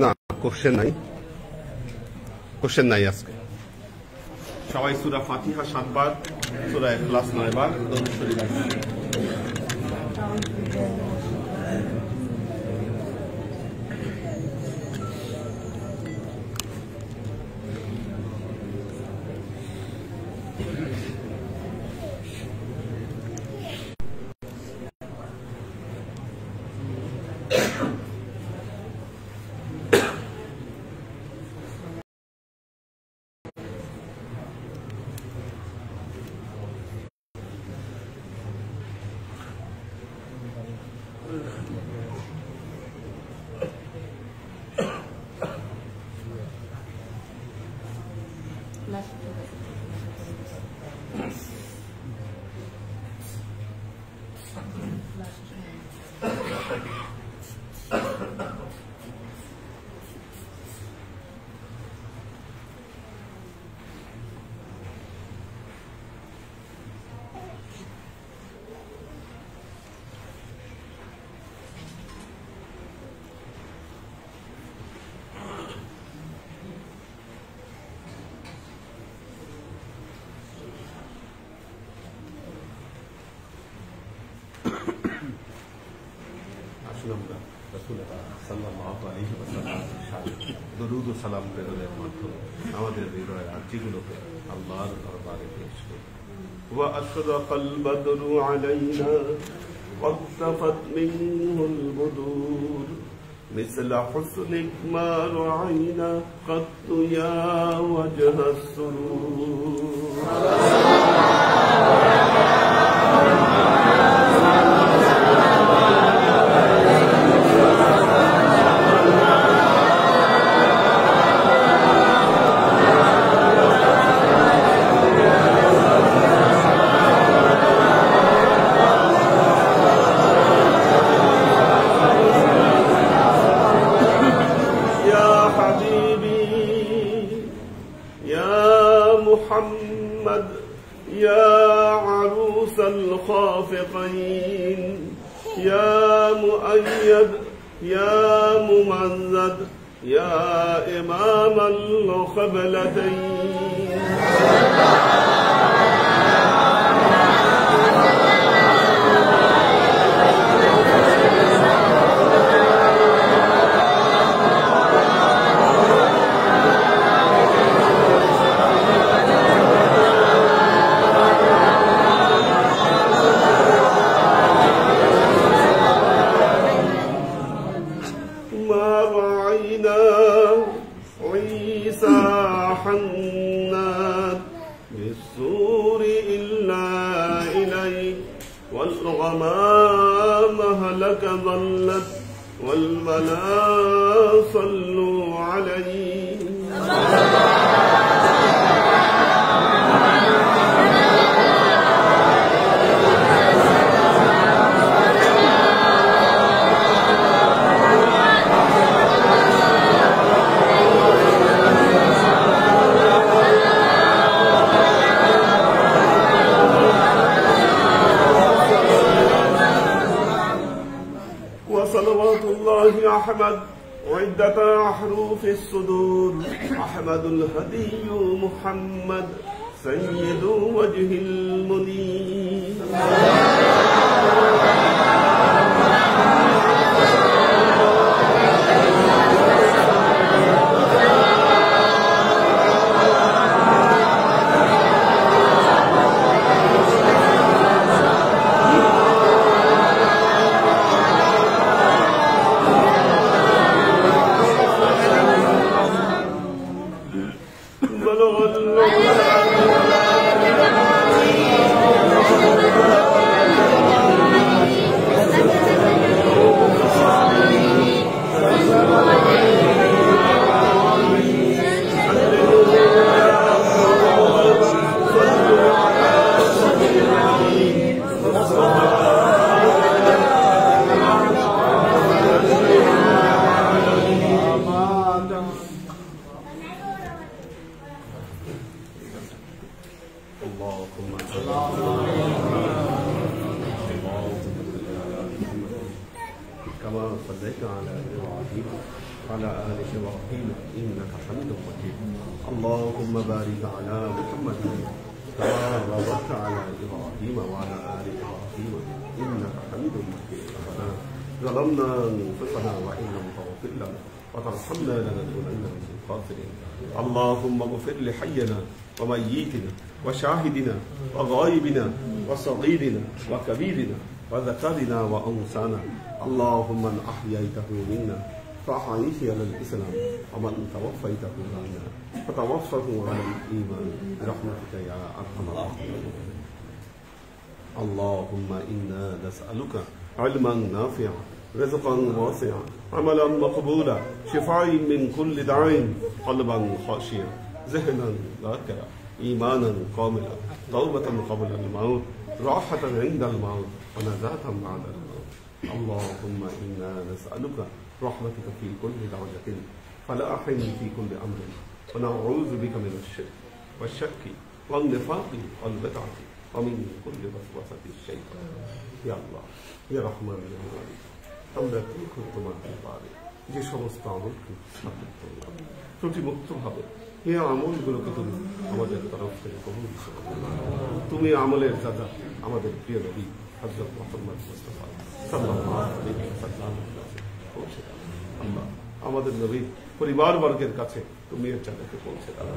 না কোশ্চেন নাই আজকে। সবাই সূরা ফাতিহা 7 বার, সূরা ইখলাস 9 বার, দরুদ শরীফ। দরুদ ও সালাম প্রেরণের মাধ্যমে আমাদের হৃদয়ের আর্জিগুলোকে আল্লাহর দরবারে পেশ করি। وأشرق البدر علينا واختفت منه البدور مثل حسنك ما رأينا قط يا وجه السرور. محمد يا عروس الخافقين يا مؤيد يا ممزد يا إمام القبلتين والغمام هلك ظلت والملا صلوا عليه وصلوات الله أحمد عدة أحرف الصدور أحمد الهدي محمد سيد وجه المنير كما صليت على إبراهيم وعلى آل إبراهيم إنك حميد مجيد اللهم بارك على محمد كما باركت على إبراهيم وعلى آل إبراهيم إنك حميد مجيد ظلمنا أنفسنا وإن لم تغفر لنا وترحمنا لنكونن من الخاسرين اللهم اغفر لحينا وميتنا وشاهدنا وغائبنا وصغيرنا وكبيرنا وذكرنا وأنثانا اللهم من أحييته منا فأحيه على الإسلام ومن توفيته منا فتوفه على الإيمان برحمتك يا أرحم الراحمين اللهم إنا نسألك علما نافعا رزقا واسعا عملا مقبولا شفاء من كل داء قلبا خاشعا ذهنا ذاكرا إيمانا كاملا توبة قبل الموت راحة عند الموت ونجاة بعد الموت اللهم إنا نسألك رحمتك في كل درجة فلاح في كل أمر ونعوذ بك من الشرك والشك والنفاق والبدعة ومن كل وسوسة الشيطان يا الله يا رحمن يا مالك আমরা কি করতে পারি যে সমস্ত আমলকে স্থাপন করলাম ত্রুটিমুক্তভাবে এই আমলগুলোকে তুমি আমাদের তরফ থেকে কবুল করো তুমি আমলের দাদা আমাদের প্রিয় নবী হযরত মুহাম্মদ মুস্তাফা সাল্লাল্লাহু আলাইহি ওয়াসাল্লাম পৌঁছে দাও আল্লাহ আমাদের নবী পরিবারবর্গের কাছে তুমি এর জান্নাতে পৌঁছে দাও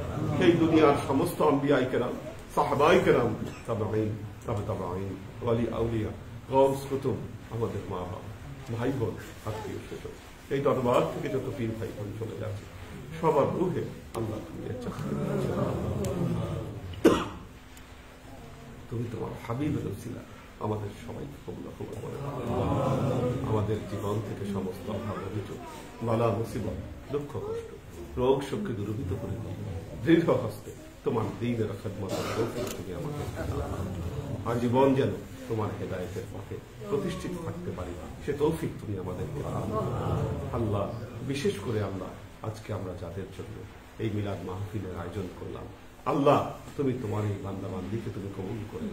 এই দুনিয়ার সমস্ত আম্বিয়া কেরাম সাহাবায়ে কেরাম তাবেঈন তাবেঈন ওয়ালি আউলিয়া গাউস কুতুব আমাদের মা বাবা ভাই বোন আত্মীয় স্বজন এই দরবার থেকে যত পীর ভাই বোন চলে যাচ্ছে সবার রুহে আল্লাহ তুমি তোমার হাবিবের উসিলা আমাদের সবাইকে কবুল করে আমাদের জীবন থেকে সমস্ত অভাব অভিযোগ বালা মুসিবত দুঃখ কষ্ট রোগ শোককে দূরীভূত করে দৃঢ় হস্তে তোমার দ্বীনের খেদমতের তৌফিক তুমি আমাদের আজীবন যেন তোমার হেদায়েতের পথে প্রতিষ্ঠিত থাকতে পারি সে তৌফিক তুমি আমাদেরকে আল্লাহ বিশেষ করে আল্লাহ আজকে আমরা যাদের জন্য এই মিলাদ মাহফিলের আয়োজন করলাম আল্লাহ তুমি তোমার এই বান্দা বান্দিকে তুমি কবুল করে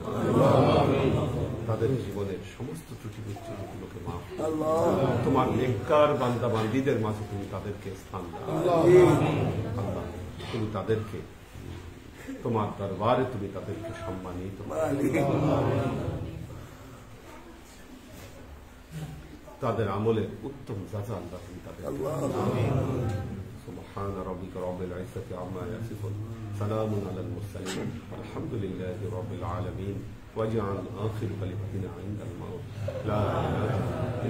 তাদের জীবনের সমস্ত ত্রুটি বিচ্যুতিগুলোকে মাফ তোমার নেককার বান্দা বান্দিদের মাঝে তুমি তাদেরকে স্থান দাও আল্লাহ তুমি তাদেরকে তোমার দরবারে তুমি তাদেরকে সম্মানিত তাদের আমলের উত্তম জাযা আল্লাহ তুমি তাদের سبحان ربك رب العزة عما يصفون سلام على المرسلين والحمد لله رب العالمين واجعل آخر كلمتنا عند الموت لا إله إلا